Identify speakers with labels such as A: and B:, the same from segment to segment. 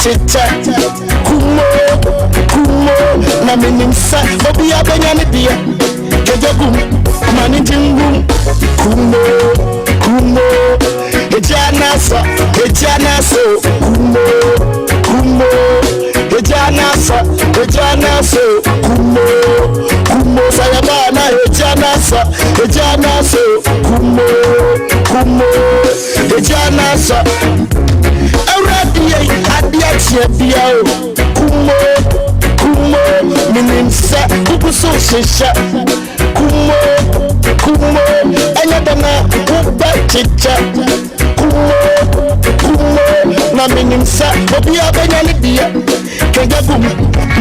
A: chicha kumo na minimsa obi abenya ne dia kejagum mani jingum kumo ejana so kumo ejana so kumo sayabana ejana so kumo ejana so adia chia kumo minimsa kubuso shisha kumo ayadana uba chicha kumo na minimsa obi abenya ne dia kegagum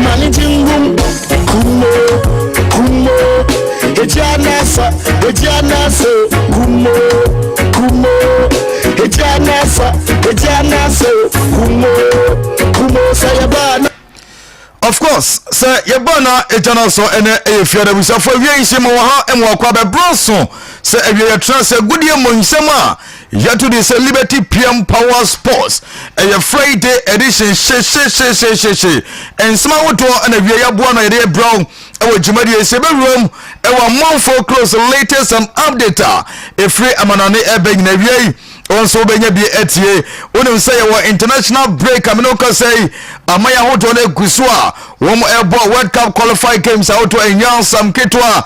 A: mani jingum kumo ejana so kumo ejana so kumo sayabana.
B: Of course, sir, your banner, a channel so and if you're the for Yashima and Waka Bronson, sir, if you're a trans a good year Monsema, yet to this Liberty PM Power Sports, a Friday edition, and small to and a Via Buana idea brown, our Jumadia Saber room, our month for close latest and update, a free Amanani Ebeng Navy. Also benye bi etie wonu say our international break aminoka say amaya hoto le kusua wo mo ebo World Cup qualifying games auto enyan sam ketwa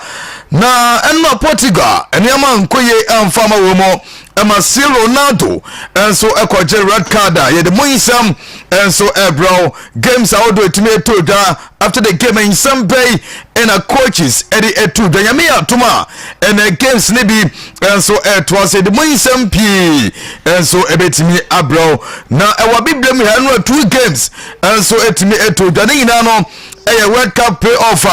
B: na enma Portugal eniama nkoye amfama wo mo Emasi Ronaldo enso ekoje red card ye de moyinsam enso ebro games auto etime to da after the game in some bay in a coaches Eddie etu danyamia tuma and the games nibi enso was the moyinsam p enso ebetimi abro na ewa biblem here 2 games enso etimi etu danina no a World Cup playoff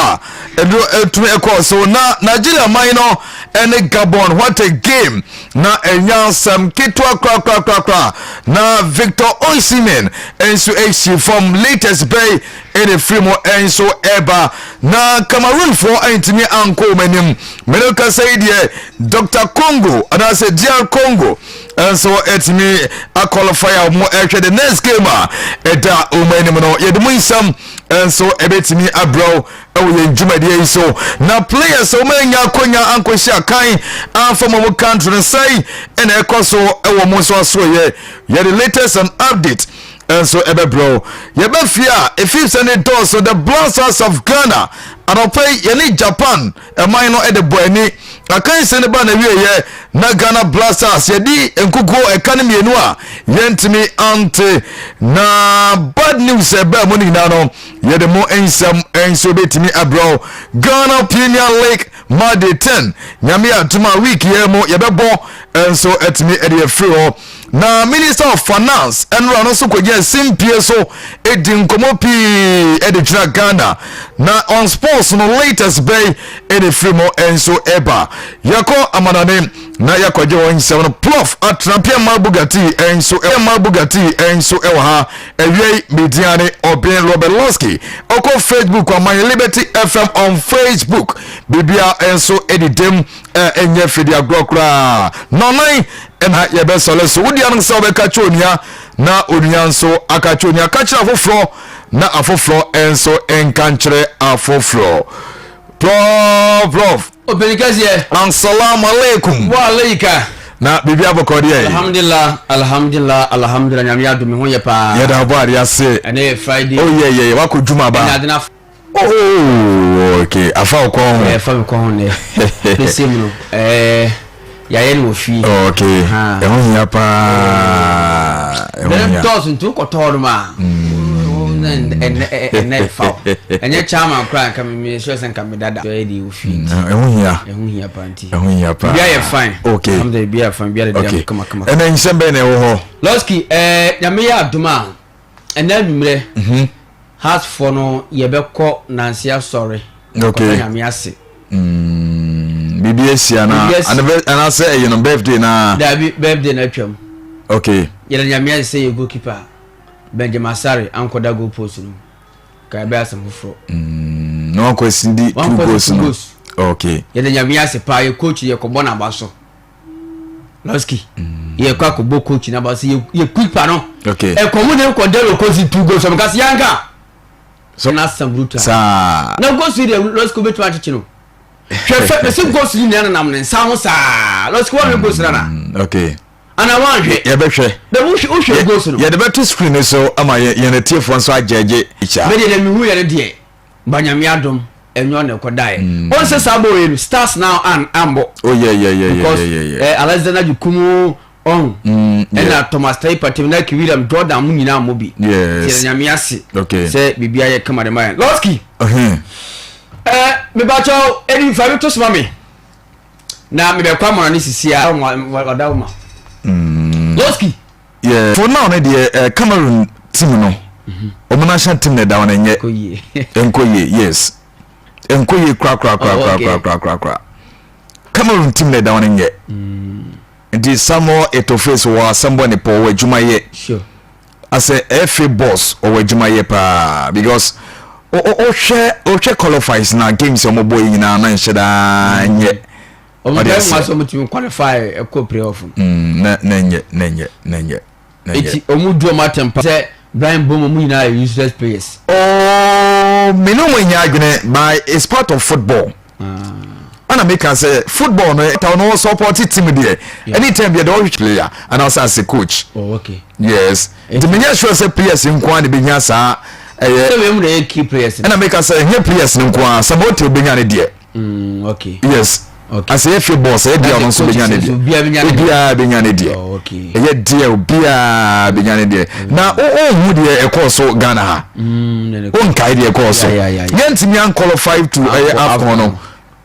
B: so na Nigeria minor and Gabon what a game na enyan sam kitwa kra na Victor Osimhen enso HC from latest bay in the free more enso eba na Cameroon for antimi anko manim meloka say die Dr. Congo and I said DR Congo enso etimi a qualifier mo the next game eda o manim no ye demu sam enso ebetimi abro ewo njumade so na players o manya konya ankohia kan from our country say and ekoso ewo mo so ye the latest and update enso ebebro ye be fia if any doors so the Blasters of Ghana and opay ye Japan e man no e de boani akan se ne ba na wiye na Ghana Blasters ye di enkugo economy enu a yentimi ante na bad news e ba mo ni na no ye de mo ensam enso betimi abro Ghana Premier League Monday 10 nyame atuma week ye mo ye bebo enso etimi e de free ho na Minister of Finance enro no so kogye simpie so edin komopi e de tira Ghana na on sports no latest bay e de free mo enso eba yako amanane na yakwaje won seven prof atrampia mabugati enso ewa ha ewie mediane Oben Robelowski oko Facebook kwa My Liberty FM on Facebook bibia enso edidem enye fidi agrokra nonai ena yebe sole so wudi an so be kachonia na onyanso akachonia kachira afofro na afofro enso enkanchire afofro prof
C: Obenikazie
B: assalamu alaikum
C: wa alaika
B: na bibi abokodi e
C: alhamdulillah nyame adumi ho ye pa
B: ye da boari ase
C: ene Friday
B: oh yeah wako juma ba oh okay afa ko ho
C: ne pesimno ya ye no fi
B: okay e ho ya pa e ho ya
C: toss ntu ko toruma and fa enye chama kra ka me sure sen ka me dada so e di u fi
B: e ho ya
C: panti
B: e ho ya pa
C: bia ye fine
B: okay
C: am dey bia fine bia dey come
B: ene nsembe ne wo ho
C: Loski ya me ya aduma ena nwumre heart for no ye be ko nansia sorry
B: okay
C: ya me ase
B: bibi esia na ana say you know birthday na
C: da birthday na twam
B: okay
C: ye na me say you goalkeeper Benjamin Sari ankoda go post no ka be asem foforo
B: no kwesindi 2 goals no okay
C: ye na me ase pa ye coach ye ko bona ba so Losky ye kwa ko bo coach na ba say ye quick pa no
B: okay
C: e ko mu de ko de ko si 2 goals so because yanga so na some brutal
B: sa
C: na go see the Losky betu achichi no hwe fe se goals ni na nam ne sa ho sa Losky one goals na
B: okay
C: ana wan hwe
B: ye be hwe
C: the wo goals no
B: ye de betu screen so ama ye na tie fo so ajeje icha
C: me de mi hu ye de banyami adom enyo ne ko dai on se sabo we stars now and ambo
B: oh yeah
C: Alexander Jukumu on na Thomas Taipa Timna William Jordan mu nyina mo bi
B: yes
C: nyame ase
B: okay
C: se bibia ye kama de man Losky me ba cho edi fa to sma me na me be kwa mo na sisi a oda ma Losky
B: yeah for now na the Cameroon team no omo national team na da wana nye enkoye yes enkoye kra Cameroon team na da wana nye ndi samo etoface wa somebody po wadwuma ye
C: sure
B: as a FA boss or wadwuma ye pa because o share qualifies na games omo boy nyina na nheda nye
C: o mo dem ma so mo team qualify e ko playoff
B: na nye
C: eti o mu do ma tempa se Brian Bomo mu nyina useless players
B: oh me no mo nya adwene by it's part of football ana make us say football no ta no support team there anytime you don't player and also as a coach
C: oh okay
B: yes the menya sure say players nko an be nya sa
C: so we mu dey key players
B: ana make us say here players nko support be nya ne there
C: okay
B: yes
C: okay
B: as a boss e dia no so be nya ne there obia be nya ne there
C: okay
B: e dia obia be nya ne there na o hu there e course so Ghana ha on kai there course so yentimi an qualify to AFCON no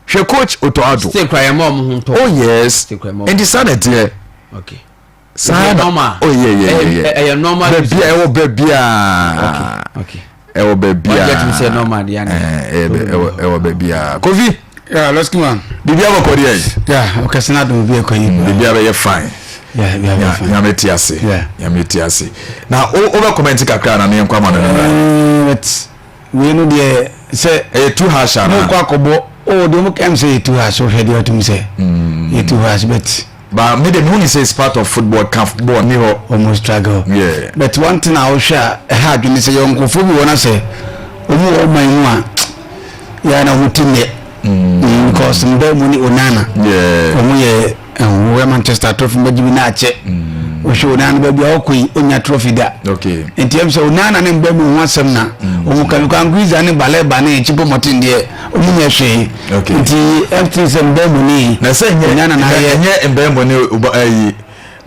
B: she coach Otoado
C: still cry mom to
B: oh yes and the son there
C: okay
B: sad
C: normal
B: oh yeah
C: normal
B: baby e wo baby
C: okay
B: e wo baby
C: get me say normal ya
B: e wo baby Kofi
D: yeah Losky man
B: bibi aba ko there
D: yeah okay sana do bi ko yi
B: bibi aba ye fine
D: yeah
B: ya metiase ya metiase na o be comment kakra na ne nkwa ma na
D: but we no dey say
B: too harsh na
D: no kwa kobo oh they can say too harsh so head you to say too harsh
B: but me dem who say it's part of football camp ball ni ho
D: almost struggle
B: yeah
D: but one thing I will share hard when say yon kofo bi wona say omu o man mu a ya na mutine because mbe mu ni onana
B: yeah
D: omu ye we Manchester trophy majibi na ache o show onana ba bia okoi onya trophy da
B: okay
D: entiam so onana ne mbe mu wasem na omu kan ngwiza ne baleba na echipo motin de omu nya hwe
B: okay
D: nti everything say mbe mu ni
B: na say onana na ye mbe mu ni ayi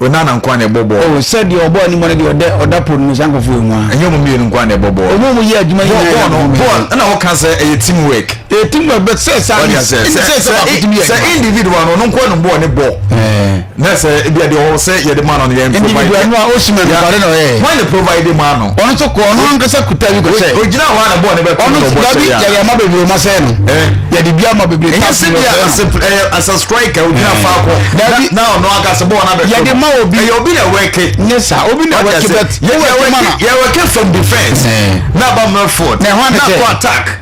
B: onana nkwa na bobo
D: oh said your boy ni mo de oda pro mu sanko fu mu a
B: enyo mu mi nkwa na bobo
D: omu mu ye adwuma yi
B: no ball na o kan say teamwork
D: teamwork but say
B: individual no nkwa no ball ni ball na say bia de o say ye de man on ye
D: individual no o simen bare no
B: when the provide man no
D: on so ko no nkasa kuta bi ko say
B: original one na ball ni be ko no ball say
D: ya ma bebre ma say no ya de bia ma bebre
B: pass as a striker original fa ko now no aka say ball na be
D: ya de ma obi
B: na work
D: yes sir obi na work bet
B: ya work from defense na ba no foot na attack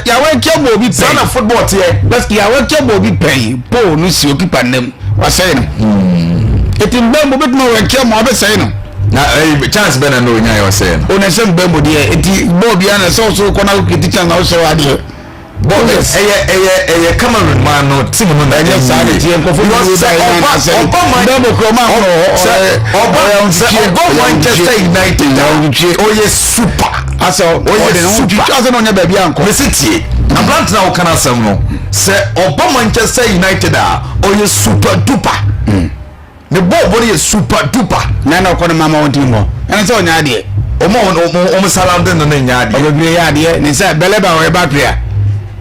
D: ya work mo obi
B: sana football tie
D: parce que ya work mo obi pay po no si okipa nem wa say no etim ba mo bet mo work mo be say no
B: na chance be na no nya yo say no
D: ona sem ba mo die eti bo bia na so ko na ko kiti chance na o so ade
B: bonus eye Cameroon man no team no na
D: yes sir the team ko fu do da na say ndemo ko ma
B: oba Manchester United oh yes super
D: asa o de no ju asa no nya ba bia anko
B: city na plant na o kana sam no say oba Manchester United oh yes super duper ne bobo ye super duper
D: na ko na mama won team mo ena say onya ade
B: o salam den no nya ade
D: o be ya ade ni say beleba o e ba prayer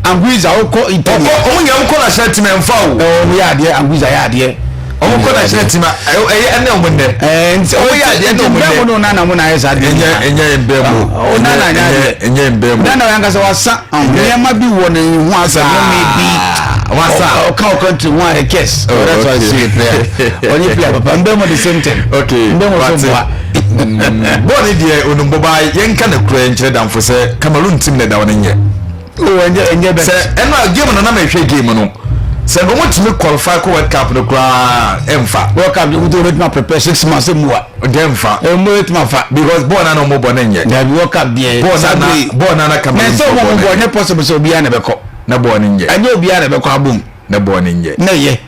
D: Anguiza oko Italy
B: omunya mko na shirt me mfa
D: o ya de Anguiza ya de
B: omko na shirt ma ene omunne
D: o ya de no omunne no na mo na yesa de
B: enye mbemo
D: o na na
B: enye mbemo
D: na yanga se wasa onye ma bi wo na hu asa no me bi wasa o ka o country one a case that's why I see player only player papa mbemo the same thing
B: okay
D: mbemo so boa
B: boni de onumbo ba yenka na kura enkyere damfo se Cameroon team na da wona nye
D: oh enje be
B: se eno game no na me hwe game no say no want to qualify for World Cup no cry emfa
D: World Cup we do not prepare 6 months more
B: emfa because born no more born yet
D: there World Cup there
B: born na come
D: na so mo born not possible so obi na beko
B: na born yet
D: anya obi na beko abum
B: na born yet
D: na ye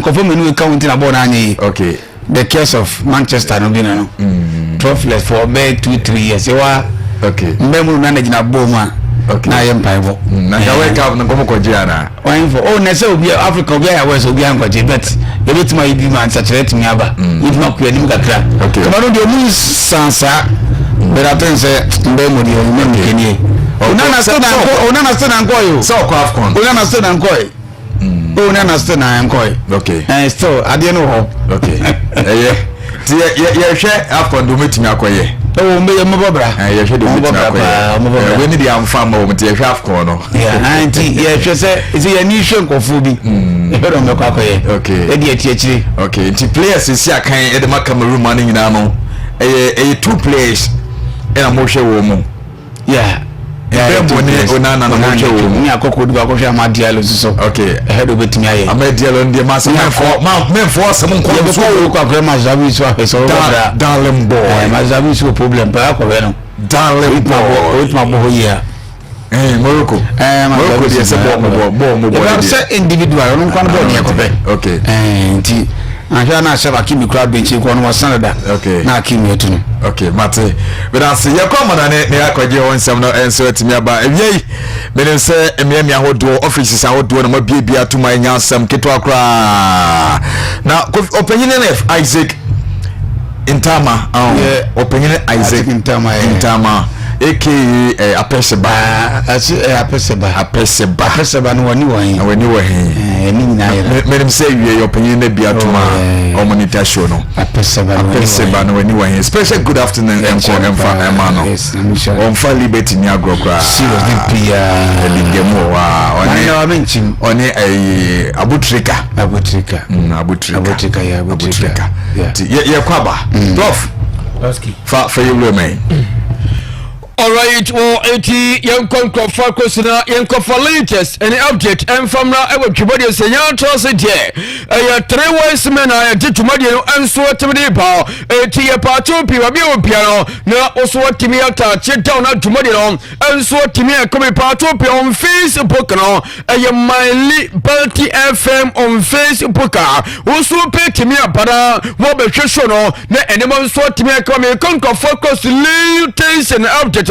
D: confirm me count na born anya
B: okay
D: the case of Manchester no be no trophless for about 2-3 years
B: okay
D: mbemu na gina boma
B: okay
D: na yem paibo
B: na ka World Cup na komo koja na
D: why for oh na say obi Africa obi ya west obi an kwaje bet e betima ibi man saturate me aba if na ku edim kakra kama no de mu sansa but I think say mbemu de o mbemu kenie una na still na nkoyo
B: so ko afcon
D: una na still na nkoyo una na still na nkoyo
B: okay
D: still ade no ho
B: okay ti ye hwe afcon do metimi akoye
D: o me mobobra
B: ye hwe do metimi akoye we ni dey am farm o meti ye hwe afcon no
D: anti ye hwe say isi ye ni hwe nkofo bi e do me kwa akoye
B: okay
D: e di etiechiri
B: okay ti players isi akan e de Cameroon man nyina no e 2 players e na mo hwe wo mu Bembo ni onana na mo hwe wo mu
D: ni akoko du akoko amadialo so
B: okay
D: head obetimi aye
B: amadialo ndi ma se menfo asem nko
D: so wo kwa grandma zabi so so
B: darling boy
D: ma zabi so problem pa ko we no
B: darling boy
D: with my boy here
B: Morocco Morocco dey say bo
D: say individual no nko no bo ni ekope
B: okay
D: nti ahia na shaba kimi crowd bench ko no wasanada
B: okay
D: na kimi etunu
B: okay mate but as ye come na ne akwaje won sem no enso atimi aba ewiei menim se emiamia hodo offices ahodo na mabia atuma nya asem keto akra na opinion of Isaac Intama opinion Isaac Intama aka apeseba apeseba
D: no wani
B: wahi
D: ni na yera
B: menim say wie opinion na bia tuma o monitor show no apeseba no wani wahi special good afternoon enko emfa emano on fa liberty ni agrokra
D: serious pia
B: eligemo wa oni abutrika ye kwaba prof fa you remain.
C: All right, well, 80 young conquer for Cosina, young for latest, any object, and from now I will keep body as a young trusted here. I 3 wise men I did to Madio and so to the power, 80 part 2 people piano, now also what Timmy attach down to Madio, and so Timmy come part 2 on Facebook, I am my Balti FM on Facebook, also pay Timmy para, what be shown, no anyone so Timmy come conquer focus latest and object.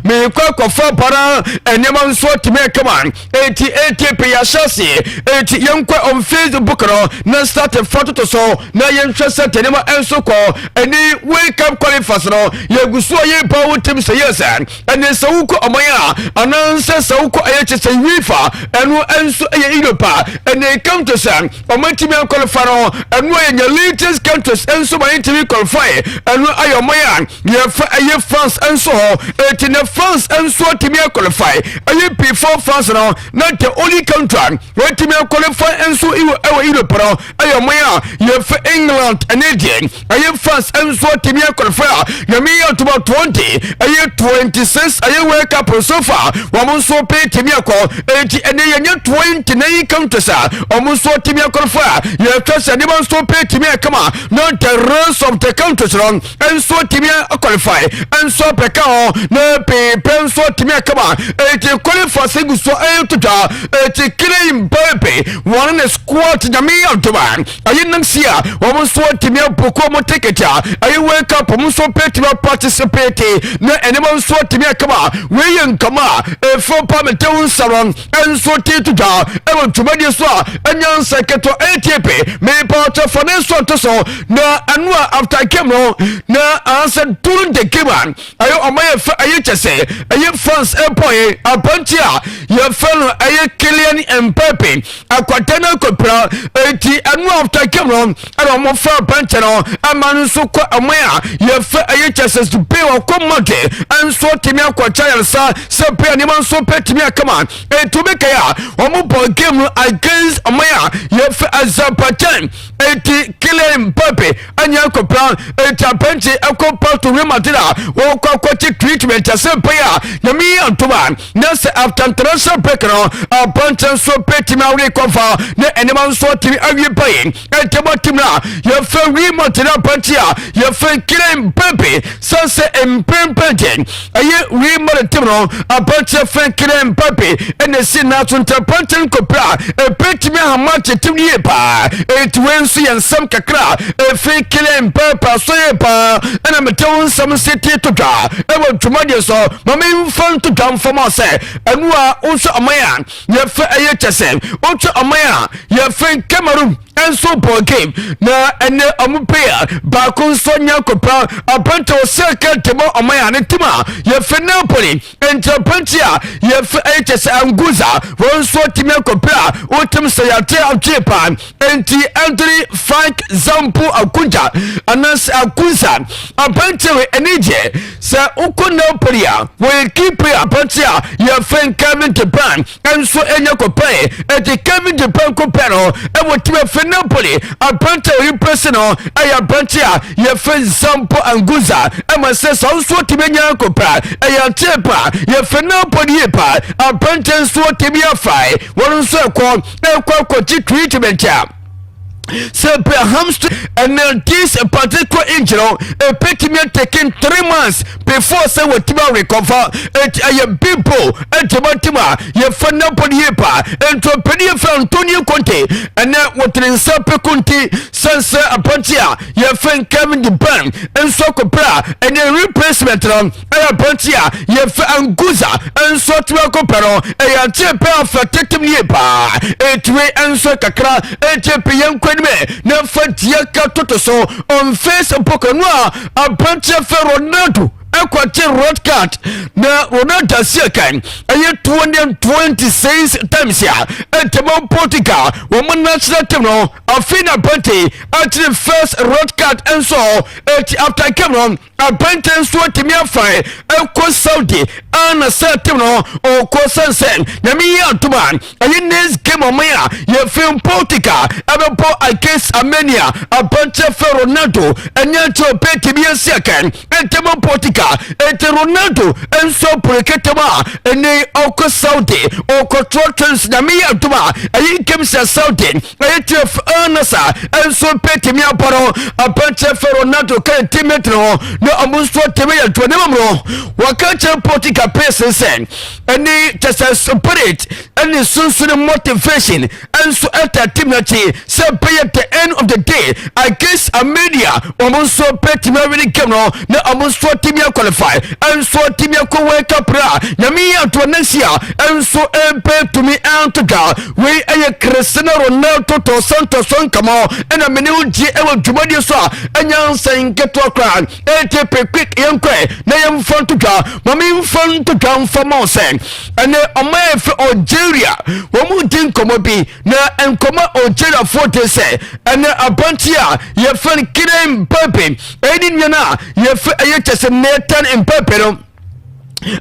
C: Me kwa fa para enema nso timi kama 88 pe ya shasi 80 yankwa on Facebook no na start photo to so na yenhwe set enema enso ko eni wake up qualifiers no yeguso ye pa wotim se yesa ene sawuko omaya ananse sawuko ayeche se wifa enu enso eye Europa ene countries omatimi qualifier no enu ye latest countries enso ma yitimi qualify enu ayomaya ye fa aye France enso in the France and so to me qualify. I before France now, not the only country where to me qualify and so you Europe. I am you have England and Indian. I have France and so to me qualify. You me out about 20. I have 26. I have wake up so far. Almost so pay to me a call 80 and then you 29 countries. Almost so to me qualify. You have trust and even so pay to me come on. Not the rest of the countries wrong and so to me qualify and so pekao. No pen so timi akaba eti qualify segu so etuta eti killing baby one in squad nyame antoba ayi nansia wo so timi apoko mo ticket ayi wake up mo so peti participate na enema so timi akaba we yankama e for permit salon en so tituta e won tumadi so enyan seketo ATP me part of financial to so na anua after game no na answer during the game ayo omaya ayi chese ayi France employee abantia ye fellow ayi Kylian Mbappe akwatana kopra eti anu after Cameroon and mo fa bench no amanu so kwa amaya ye fe ayi chese to pay wa komode and so timi akwacha yansa se pay ni man so pay timi akama etu be kaya omo ball game against amaya ye fe Azerbaijan eti Kylian Mbappe anya kopra eti bench akopa to Real Madrid wo kwa kwati tweet treatment ase paya na mi antoma na se after international break no apantan so peti ma we konfa na enema so timi awie paye etemo timna ye fa remote na pantia ye fa claim pepe sanse empempente aye remote timno apantia fa claim pepe ene si na tunta pantan kopra peti me hamache timnie pa etwensu yansam kakra fa claim pepe so ye pa ena metew nsam city to dwa e tumade so mama infan to dwa mfama se enu a unso amaya ye fa aye chese unso amaya ye fa Cameroon enso ball game na ene amupea ba ko so nya kopa apanta o second temo amaya ne tima ye fa Napoli entrepentia ye fa aye chese anguza won so timia kopa o tim se ya te achepa enti Anthony Frank Zampo akunja anas akunza apanta we enije se uko Napoli a we keep apanta ye fa Kevin De Bruyne enso enya kopa enti Kevin De Bruyne kopa no e wo tim Napoli apanta represeno aya bantia ye fe Zampo anguza e ma se so timenya kopra aya tepa ye fe Napoli yepa apanta so timia fai won so ko treatment ya so perhaps and this particular injury a petiment taking 3 months before say what to recover it a people and tomatima ye Napoli yepa and to pedia for Antonio Conte and then what in Sape Conte sansa apantia ye fan Kevin De Bruyne and so copra and a replacement a apantia ye fa anguza and so to copero a tepa for tetim yepa it way and so kakra a tepian na fatia katoto so on Facebook no apantia fe Ronaldo ekwati road card na Ronaldo siakan aye 226 times ya etemo Portugal wo national team no afina bante at the first road card and so after Cameroon appointment so timia fai ekwo Saudi ana team no o ko sansen na mi atuma aye next game omaya ye film Portugal abepo against Armenia appointment for Ronaldo enya to peti bi siakan etemo Portugal ete Ronaldo enso preketema ene oko Saudi oko trotons na mi atuma ayi kemsa Saudi ete anasa enso peti mi aparo apante for Ronaldo kan teammate no na amunso teme ya to nemro wakache Portugal person ene tesa spirit ene sunsun motivation enso ata teammate say pay at the end of the day against Armenia amunso peti mi really come no na amunso teme qualify and so timia ko wake up ra na mi to nesia and so empe to me antoga we aye Cristiano Ronaldo to Santos on kamo and a menu ji e wo dwumadi so anya nsan keto kra e te quick yankwe na yam fantoga mami fantoga mfamo sen and omay for Algeria wo mu din komo bi na enkoma Algeria for te say and abantia ye fan kidem pepe eni nyana ye fa aye chese Nathan Mpepe no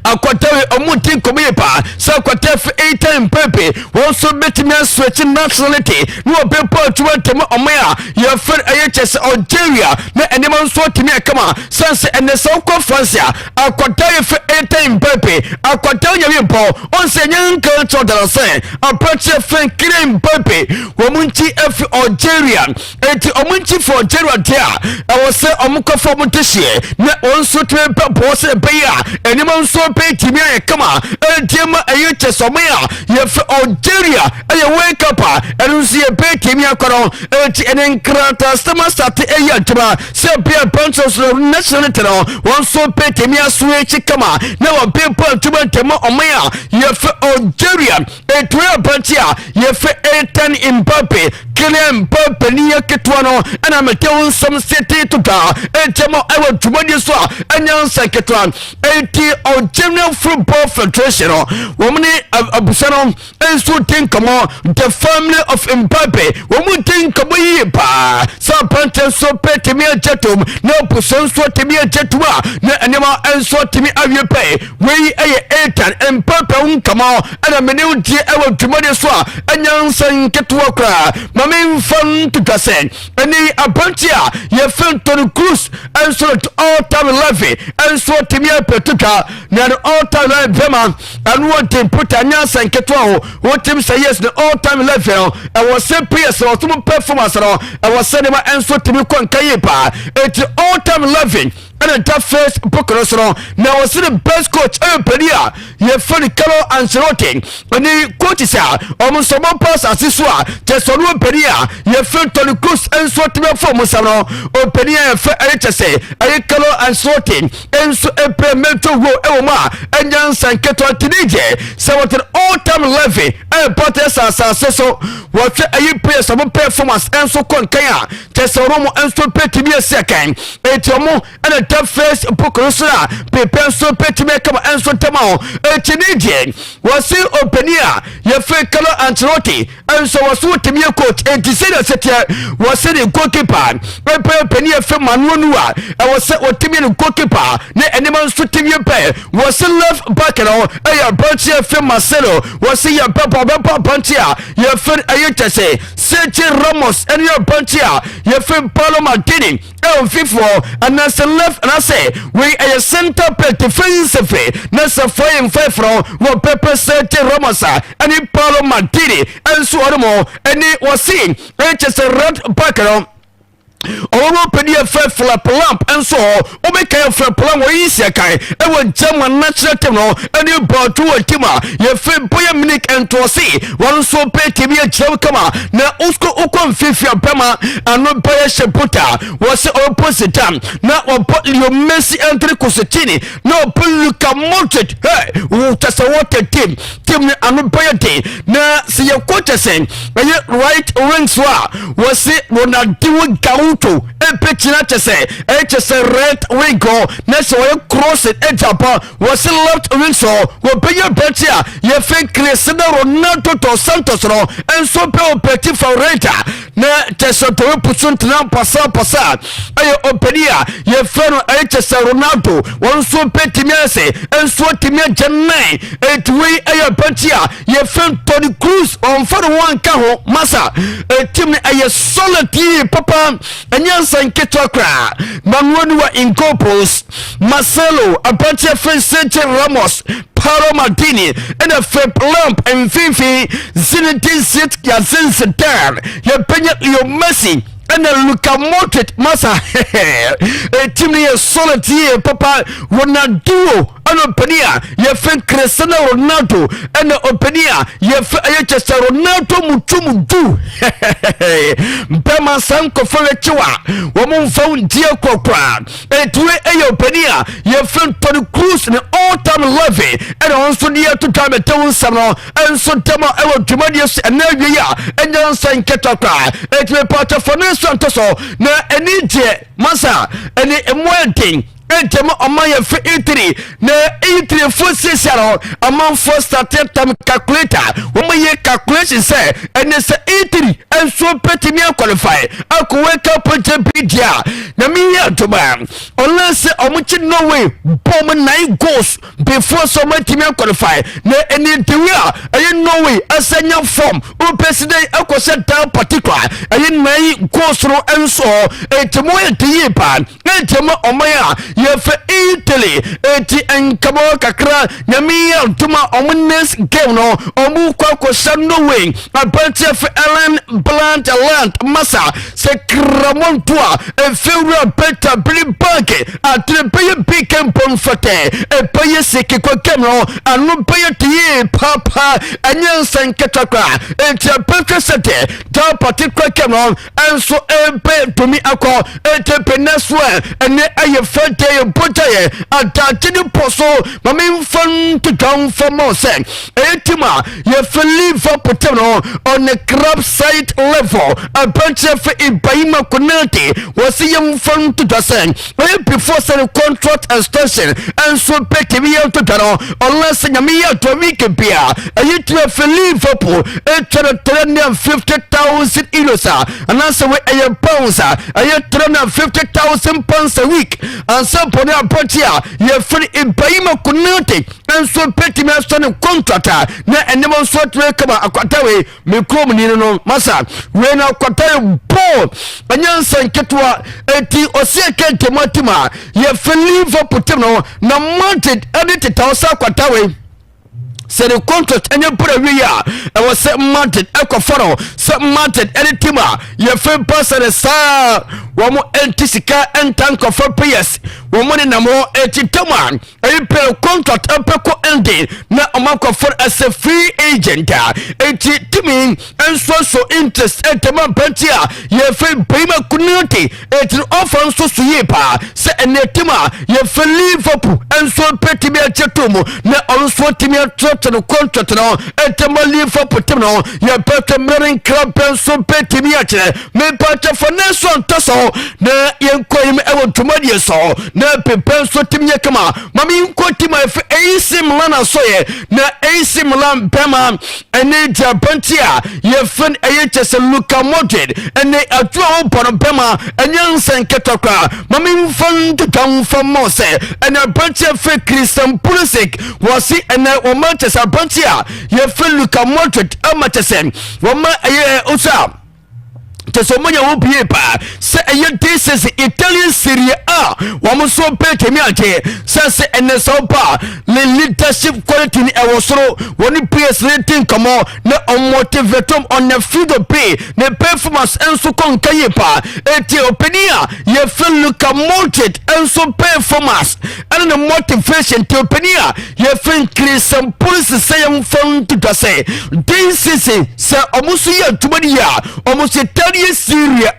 C: akwatawe omuti komepa sa kwataf 8 time pepe won so betimi switch nationality no obepo tuwantema omaya ya fer ayches Algeria na enema so timi akama sanse ene so ko Francia akwatawe 8 time pepe akwatawe nyampo on se nyanka chodara sen approach fen kire pepe womunti f Algeria eti omunti for Algeria dia awose omukofo mutishie na on so timi pepe se beya enema so pe timia kama entiema ayche somea ye fe Algeria aye wake up enusie pe timia kono enti enenkrata stama state ayatuma se pe pansos national tero won so pe timia switch kama na wa pe pantuma tema omea ye fe Algeria etwa pantia ye fe Etan Mbappe Kylian Mbappe ni yaketwano ana metew some city to ga entema ayo tumadi so anyansa ketwan enti General Football Federation woman abusano enso think come the family of Mbappe woman think come yipa so pante so peti mi jetum no puson so timi jetuma na anema enso timi awiepe we aye Etan Mbappe come ana menu die ewo tumade so anyansa nketwa kra mame fam to gasen any abantia ye film Tony Cruz and so all time levy and so timia petuka na all time vema and what team put anya sanketwa what team say yes the all time levy and was say PS or some performance and was cinema and so timi kwankayepa it all time levy and the first book now was the best coach pedia ye funny color and sorting and the coach is almost some pass as this one just on pedia ye film Tony Cruz and so to me for musano or pedia say a color and sorting and so a mental go elma and young sanketo teenage so what an all time levy and potters so what a pay some performance and so kaya just a room and so pay to be a second it's your more and a the first book prepare so petty make up and so tomorrow a Canadian was still openia your fake color and roti and so was what to me a coach and to say that was sitting goalkeeper prepare penny from Manua I was set what to me a goalkeeper ne animals to team your pay was still left back and all a bunchia from Marcelo was see your papa bunchia your friend I say Sergio Ramos and your bunchia your friend Paulo Martini FIFA and that's the left and I say we are a center play defensively that's a 5 from what Pepper said to Ramosa and in Paulo Martini and so on more and it was seen just a red background Omo pedia flap lamp and so o make a flap lamp we isi kai e won German natural team no and you brought to a team ye fe boy Munich and to see one so pay team ye chef kama na usko ukon fifia bema and no boy sheputa was opposite time na o Leo Messi entry Cosentini no Luka Modric hey who just what team and boy team na see your coach saying right wing swa was it Ronaldo to a picture to say just a red wing goal next way cross it jumper was left wing so will be your better you think Cristiano Ronaldo to Santos no and so petit for reta na just to put on passa ayo openia you friend just Ronaldo one so petit mercy and so timia janai it we ayo better you friend Tony Cruz on for one kaho masa a team ayo solid papa and Yansan Ketokra, Manuel in Copos, Marcelo, a bunch of Sergio Ramos, Paulo Martini, and a flip lamp and Fifi, Zinedine Zit, Yazin Sedan, your Pena, your Messi. And a Luka Modric, Massa, a team near solid here, Papa, Ronaldo, and Openia, your friend Cristiano Ronaldo, and the Openia, your just a Ronaldo Mutumu, Bema Sanko for a Chua, woman found dear Copra, and to a Openia, your friend Tony Cruz, and all time levy, and also near to time at Town Summer, and so Tama, I will Jumadius, and Nevia, and then Saint Ketokra, it will part of Santoso na enije masa ene emwanting entema omaya fe itri na itri fo sesiaro among first started time calculator womaye calculation say ene se itri and so petty me qualify aku wake up JPDA na me ya to ban unless omuchi no way bomb 9 goals before so much me qualify na ene diwa aye no way asanya form o president akose down particular aye 9 goals no enso etemo etiye pan etemo omaya ye fe Italy eti enkamo kakra nyamia tuma omunes game no omu kwako Norway abante fe Ellen Blanc land massa se kramontua e fewra beta blibake atrepe bikem ponfate e paye seke kwa kemno anu paye tie papa anyansan ketakra eti apeke sete ta particular kemno enso ebe tumi akọ eti peneswe ene aye fete bojaye atachini poso mami fan to down for more sen etima ye feliva poteno on the crab site level a bunch of ibaima kunati was young fan to dosen before send contract extension and so peke me out to gano unless nyamia to week bia a yitu feliva po 350,000 ilosa and also a pounds a 350,000 pounds a week and so club ne apotia ye free Ibrahima Konate enso peti me so ne contractor na enemo so tre kama akwatawe me krom ni no masa we na akwatawe ball anyansa nketwa eti osie kente matima ye free for putem no na mounted edit tawsa akwatawe se the contract enye pura wi ya e was set mounted ekoforo set mounted any tima ye fe person sa wo mo antisika entank of PS wo mo ni na mo etitama e pe contract epeko ending na omanko for as a free agent eti timi enso so interest etama pantia ye fe Ibrahima Konate eti offer so so ye pa se enetima ye fe Liverpool enso petimi achetomo na onso timi no contract no etemali for putim no ye pete merin club so petimi ache me pate for neso toso na ye koyim ewo tumadi so na pepe so timye kama mami nkoti ma fe AC Milan so ye na AC Milan bema ene jabantia ye fen ayechese Luka Modric ene atuo bono bema enyansen ketokra mami mfan tutam famose ene bantia fe Christian Pulisic wasi ene o Manchester bantia ye fe Luka Modric amatesen wama aye usa tesomonya wopie pa se eye this is Italian Serie A wamo so petemi ate se eneso pa le leadership quality ni ewosoro woni PS rating kamo na motivatum on the field of play ne performance enso konkaye pa eti openia ye feel Luka Modric enso performance and the motivation to openia ye feel Christian Pulisic say yam fun to say this is se omusu ya tumani ya omusu Syria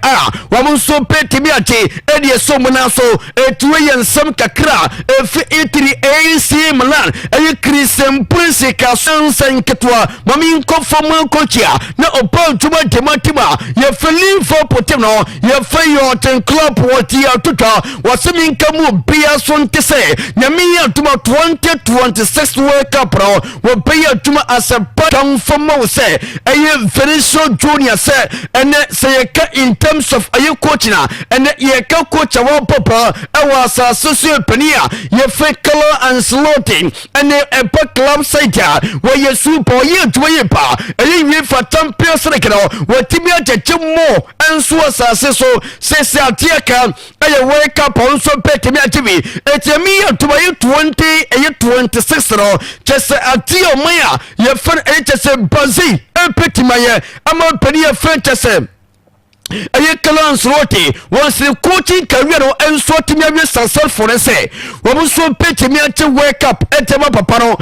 C: wamun so petimi ate edi so mona so etuwe yensam kakra efi itiri AC Milan ayi Christian Pulisic ka sansan ketwa mami nkofo kochia na opa tuma tematima ye feli for potem no ye fe your ten club woti atuta wasemi nkamu bia so ntese nyami atuma 2026 World Cup pro wo bia atuma asapatam fomo se ayi Vinicius Junior se ene se in terms of aye coaching and ye ka coach wa papa e was associate penia ye fake color and slotting and a club side where ye super ye to ye pa ye for champions league no what tibia mo and so assase so se atiaka e wake up on so pet me ativi etemi to my 20 and 26 no just atio maya ye fan e just bazi e pet my ama penia fantasy aye kalans roti once the coaching career no enso timi awie sansel for say wo so pete mi ati wake up etema papa no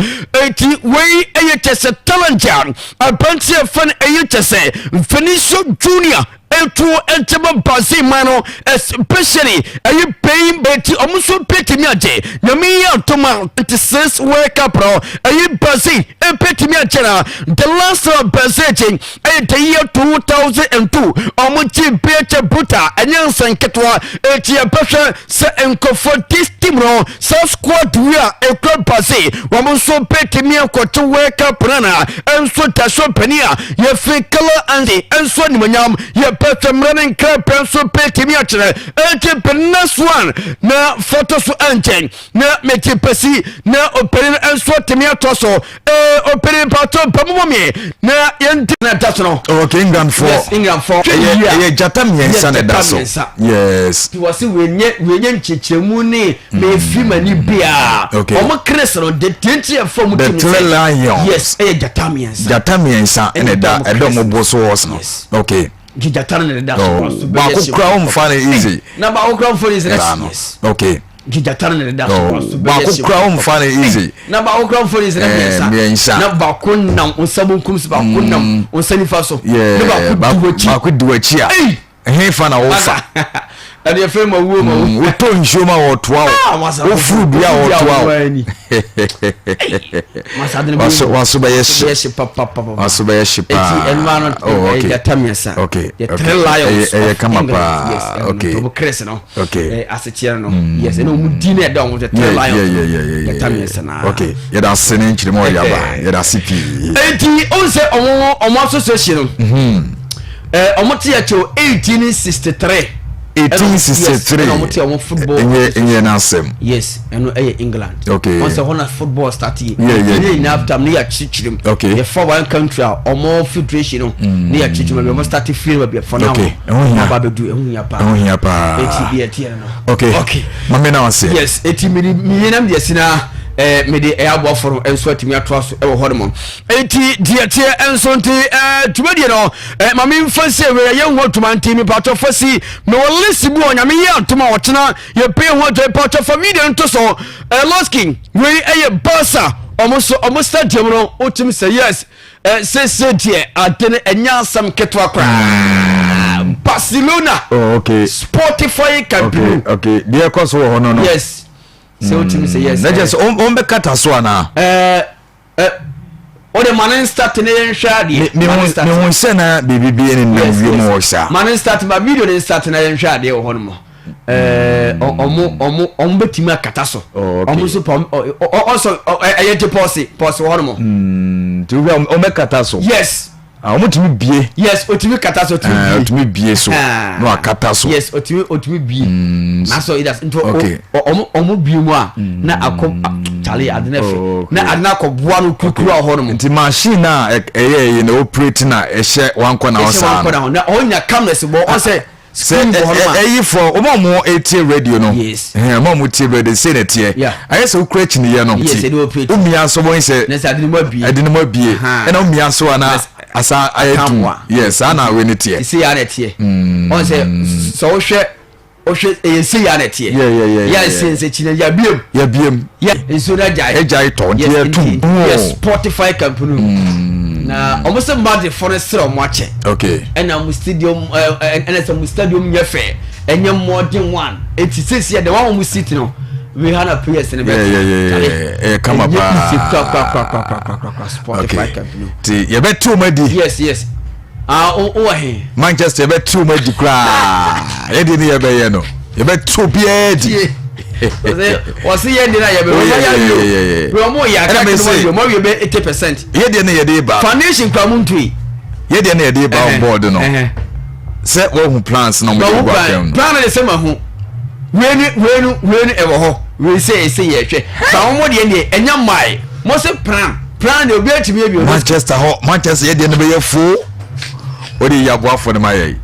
C: eti we aye chese talent jam abanti fan aye chese Vinicius Junior etu entema basi mano especially ayi paying beti omuso peti mi ate nyami ya toma 26 World Cup pro ayi basi peti mi achera the last basi ayi the year 2002 omuchi peche buta anyansa nketwa eti apesha se enkofo this team no so squad we are a club basi omuso peti mi akoto World Cup rana enso tasho penia ye fikala andi enso ni manyam ye Petem running club pencil peti mi achre enti penas one na photo so anchen na meti pesi na operin enso temi atoso operin pato pamomi na yenti na tasono
B: okay England 4
C: yes England 4
B: ye jatam yensa na daso yes
C: ti wasi wenye nchichemu ni me fima ni bia omo kresero de tenti e form
B: team
C: yes jatam yensa
B: ene da edomo boso no okay
C: Gijatana ne da so
B: ba ko kra on fa easy
C: na ba ko kra on fa easy yes
B: okay
C: Gijatana ne da so
B: ba ko kra on fa easy
C: na ba ko kra on fa easy na ba ko nam onsabun kum ba ko nam onsani fa so na ba ko duwachi
B: he fa na wo fa
C: ade fe ma wo
B: wo to nshoma wo toa wo furu bia wo toa waso ba yeshi
C: papa
B: waso ba yeshi pa
C: eti enmano jatamyesa
B: okay
C: the three lions
B: kama pa okay
C: to krese no
B: okay
C: asechira no yes no mudine da on the three lions jatamyesa na
B: okay ya da sene nchire mo ya ba ya da CP
C: eti onse omo association no omo tie cho 1863
B: 1863
C: no football
B: in Nasem.
C: yes and England
B: okay
C: once a football started
B: yeah
C: time near chichim
B: okay
C: the for one country or more federation near chichim we must start to feel for now
B: okay okay mama na wase
C: yes 80 million yesina me de airbo for enso atimi atroso e wo hodemo enti diete enso nti tumadi no mama mfase we ye ho tumanti mi pato fasi me wo lisi bu onyame ye antoma wotena ye pe ho to pato family nto so losking we eye basa almost stadium no otim say yes say die atene enya sam ketwa kra Barcelona
B: okay
C: Spotify campaign
B: okay there cause wo no
C: yes so otim say yes
B: na just on be kata so ana
C: o de manen start ne nhwa de
B: me won say na bibi ni na wi mo sha
C: manen start ma video ne start na nhwa de ho no mo omo betimi akata so omo so also ayete pause ho no mo
B: tu we o me kata so
C: yes
B: omo timi bie
C: yes otimi kata so
B: otimi bie so no akata so
C: yes otimi bie na so it has into omo bie mu a na akom chale adena fe na adena ko boa no kukuru ho no mo
B: nti machine na eye na operate na ehye wanko na osa
C: na onya cameras bo on say
B: for omo eti radio no
C: yes
B: omo ti radio say na tie aye se ukra chini ye no
C: ti
B: umia so bon say
C: na say adeni mo bie
B: na umia so ana asa ayetu yes ana we ne tie
C: say ya na tie on say so ohwe say ya na tie ya say chine ya biem so na jai
B: to tie tu
C: yes Spotify company na almost a bad for a stroll match
B: okay
C: and I'm stadium and some stadium yefe and you more than one 86 here the one we sit no we had a PS in the
B: come up
C: Spotify company
B: you bet too many
C: yes
B: Manchester bet too many cry you didn't hear no you bet too beady
C: was here dinner we more ya more you be 80%
B: ye dey ba
C: foundation kwamuntui
B: ye dey ba on board no say wo plans no mo go
C: plan the same ho we ewo ho we say ye hwe fa mo de ne enya mai mo say plan de obi atimi bi
B: Manchester ye dey no be ye fu o dey ya boafo ne mai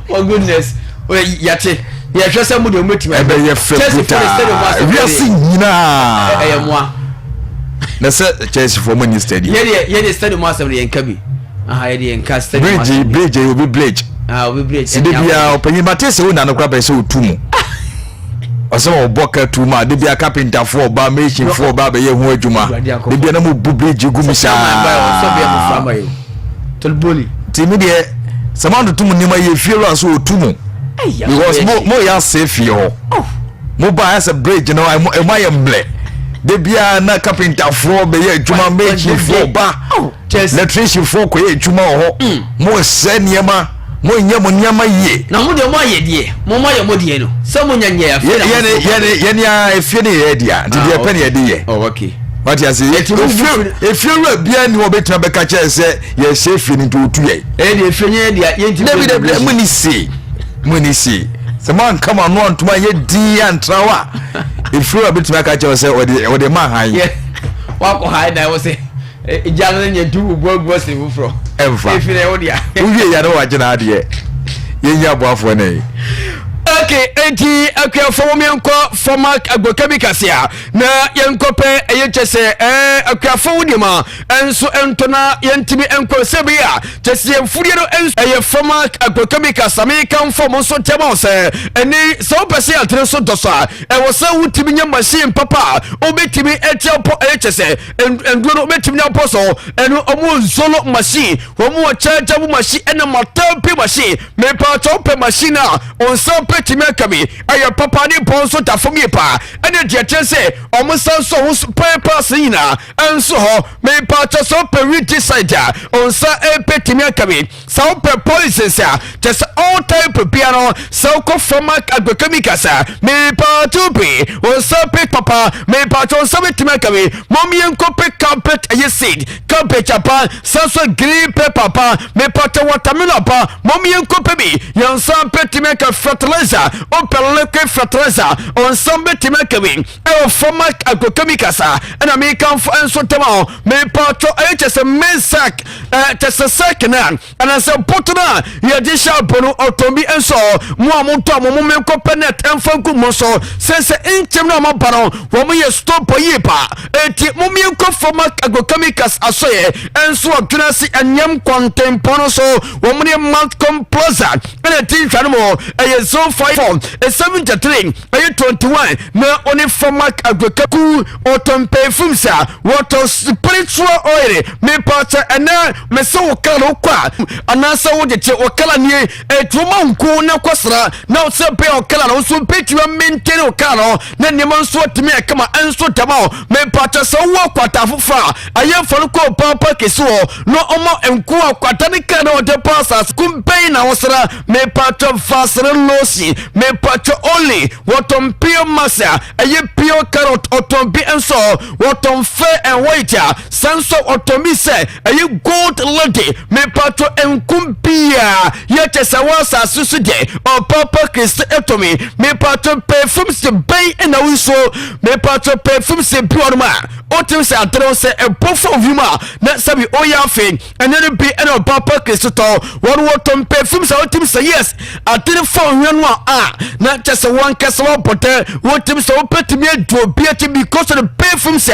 C: oh goodness we yate ye hwe say mo de ometima
B: ebe ye febuta we see nyina
C: eyemwa
B: na say Chelsea for money stadium
C: ye dey stadium asem ye nka bi ye dey nka stadium
B: bridge obi bridge
C: obi bridge
B: si de bia opanyi matese wo na no kwaba se otumu oso oboka tuma de bia carpenter for ba machine for ba be ye hu adwuma de bia na mo bu bridge gumisa
C: so bia mo frama yo tolboli
B: timi de samando tumu ni ma ye fiero so otumu because mo ya safe yo mo ba as a bridge no am I mble de bia na carpenter for be ye adwuma machine for ba electrician for ko ye adwuma ho mo se niema mo nyama ye
C: na mo de mo aye die mo ye mo die no so mo nya ya
B: ye ya efie ne ye dia nti de pe ne ye die
C: oh okay
B: what you say if you bia ni obetra be ka che se ye safe ni to otu ye
C: de efie nye dia ye nti
B: de muni si se man come on no ntuma ye di antrawa if you obetra ka che se o de ma han
C: ye wa ko hai na wo se ijana nye du gbogbo se fufro
B: emfa
C: if you odia
B: uwie ya no wa gina ade ye nya boafo ne
C: okay enti akwa fomienko format agokabikasia na yenkope eyechese akwa fowudima enso entona yentimi enko sebia chese fudie no enso format agokabikasa me kan form so temo se eni so pese atre so dosa wo se wutimi nya machine papa obetimi etiapo eyechese enduro obetimi nya poso enu omu solo machine omu chargeable machine ena matapi machine me pa top machine on so betimi akabi aye papa ni ponso tafom ye pa ene de che se omusan so wo purpose yina enso ho me pa cho so periti side onsa e betimi akabi so per policies just all type piano so ko from agbekamikasa me pa to be onsa pe papa me pa cho so betimi akabi mommy enko pe carpet aye seed carpet chapa so green pepper pa me pa to watermelon pa mommy enko pe bi yansa betimi aka fertilizer o peleke fertilizer onsa betimi akabi e from agbekamikasa and American for enso tema me pa to just a mesak just a second and I said potuna ya disha bono otomi enso mo amonto mo me ko penet enfanku mo so sense intem na mo baro wo mo ye stop yi pa enti mo me ko format agrochemicals asoye enso odunasi anyam contempono so wo mo ne mount composer and tin twa mo e so 54 73 21 na only format agrochemical otompe fumsa water spiritual oil me part and me so kala kwa anasa wo de okala ni etuma nku na kwasra na o se pe okala na so petua maintain okala na ne man so timi e kama enso tama me pata so wo kwata fofra aye foro ko papa keso no omo enku akwata ne kana o de pasas kumpai na osra me pata fasre losi me pata only wotom pio masa aye pio carrot otombi enso wotom fe and waiter sanso otomi se aye gold lady me pato enkumpia yete sawasa susude o papa Christ etomi me pato perfume se bay na wiso me pato perfume se biorma otim se atro se epofo vima na sabi oya fe enere bi eno papa Christ to won wotom perfume se otim se yes atire phone hwenu a na tese wan kase wo pote wotim se opetimi adu obiati because of the perfume se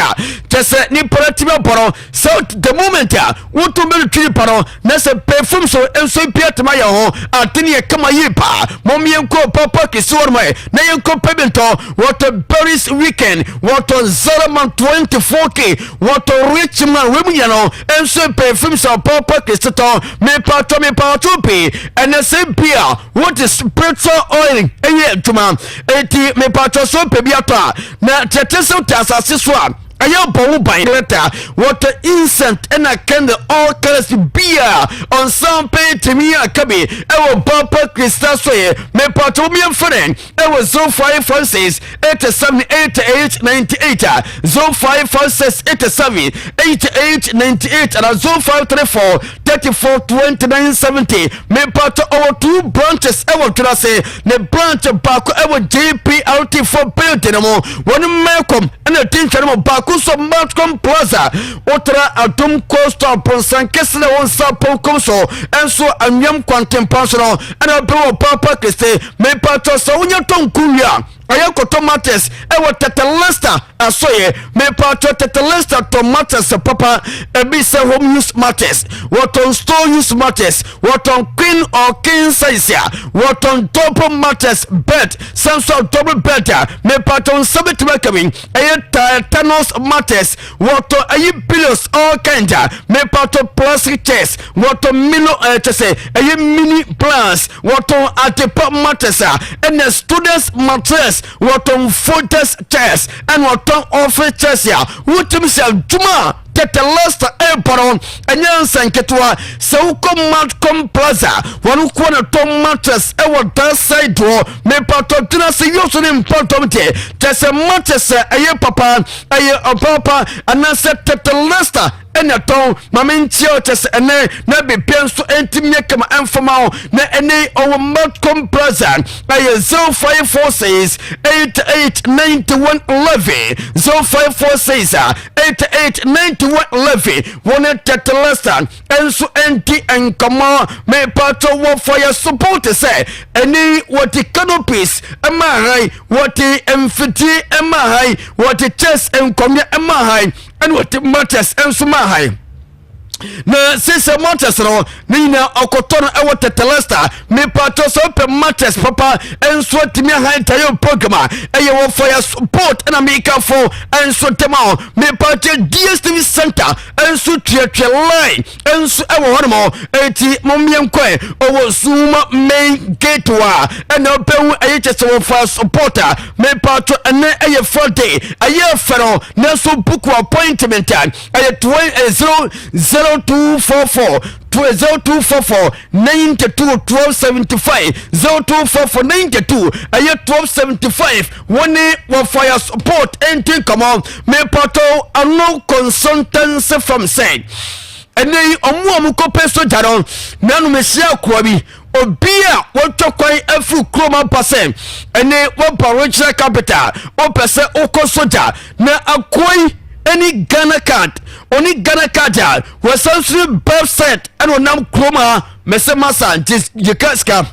C: tese ni paratimi boro so the moment wotum be twi paro na se perfume so enso piatma ya ho atini e kama yipa mom yenko papa kisor mai na yenko pebento what a Paris weekend what on Zaraman 24k what a rich man women no enso perfume so papa kisto me pato pe and se pia what is spiritual oil eye tuma eti me pato so pe biata na teteso tasase so ayo bowu by letter what the incense and a candle all colors beer on some pay to me a kabi ewo papa Christa soye me pato me friend ewo zo 546 87 88 98 zo 546 87 88 98 and zo 534 34 29 70 me pato our two branches ewo trase ne branch back ewo JPLT for building mo one mekom and a tin chamo back so Matcom Plaza otra atom coastal ponsan kesle on sapon komso enso anyam contemplational and a papa kese me pato so unya tonkuya ayako tomatoes ewo tetelesta asoye me pato tetelesta tomatoes papa ebise home use matters what on store use matters what on queen or king size what on double matters bed senso double bed me pato sabit welcoming tetanus matters what ayi pillows all kind me pato plastic chairs what on milo say ayi mini plants what on atepa matters and the students matters what on photos chairs and what on office chairs what himself juma tete last airport anyansa nketwa se uko Matcom Plaza wanu kwa na tom mattress ewa that side door me pato tuna se yoso ni mpottom te tese mattress aye papa aye papa anase tete last ena ton mamentio tese ene na be pienso entimye kama informal na ene owo Matcom Plaza aye 0546 889111 0546 889111 one tetelesta enso enti enkama me pato wo for your support say any what the canopies am I what the emfiti am I what the chest and come am I and what the matters enso ma high na sese mattress no nina okotono ewo tetelesta me pato so pe mattress papa enso timi han tayo program eye wo fire support na me ka fo enso tema me pato DSTV center enso triatwe line enso ewo hono eti momiem kwen owo suma main gate wa ena opewu eye chese wo fire supporter me pato ene eye Friday eye fero na so book appointment eye 0244 0244 92 1275 0244 92 1275 one fire support anything come on me pato no consultants from said and they omu kope so jaron nanu mesia kwabi obia wotokwan afu kroma pase ene wo provincial capital o pese okosoja na akoi any Ghana card only Ghana card was sensory birth set and onam kroma mesema scientist yekaska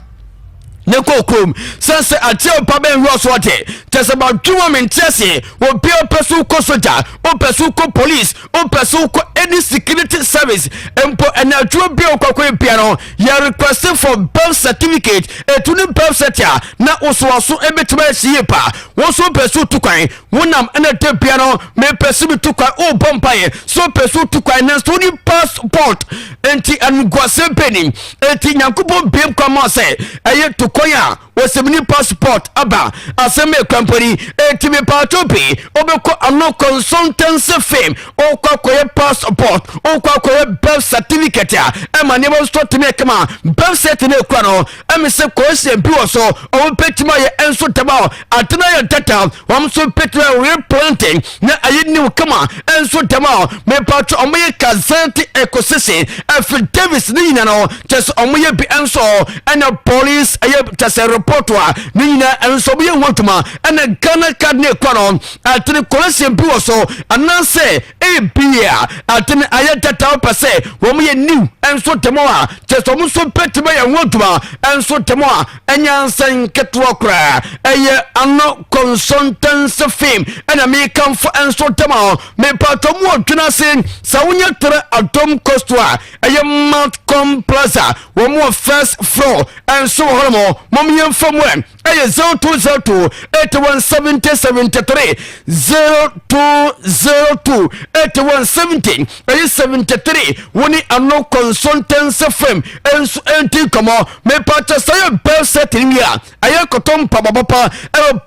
C: neko krom sense atia pa ben ross water test about 2 women tese wo be pesu ko soja o pesu ko police o pesu ko any security service empo enadwo bi okokwe piano ya request for birth certificate etuni birth certificate na oswaso ebetima hie pa wo so pesu tukwan wonam enate piano me pesu tukwan o bompaye so pesu tukwan na so ni passport enti angwase penim enti nyakubo biem kwama se eye koya wasemini passport aba aseme company etimi patopi obeko ano consultancy firm okwakoye passport okwakoye birth certificate ema nebo start me kama birth certificate kwa no emise kose biwo so opetima ye enso taba atena ye data wamso petima replanting na ayini kama enso taba me patro omoye kazanti ecosystem affidavits ni no just omoye bi enso and police tase report wa nina enso bi nwotuma ena Ghana card ne kwano atene kolese biwo so ananse ebia atene ayatata pase wo ye new enso temo a tese mo so petima ye nwotuma enso temo a enyansan ketwa kra eye ano consultants firm ena me kan for enso temo me pato mo twina sin sawunya tere atom coastwa eye Mount Plaza wo mo first floor enso hormo momien famwen eye 0202 817073 0202 8170 eye 73 woni ano consultants firm enso enti komo me pato say birth certificate eye kotom pababa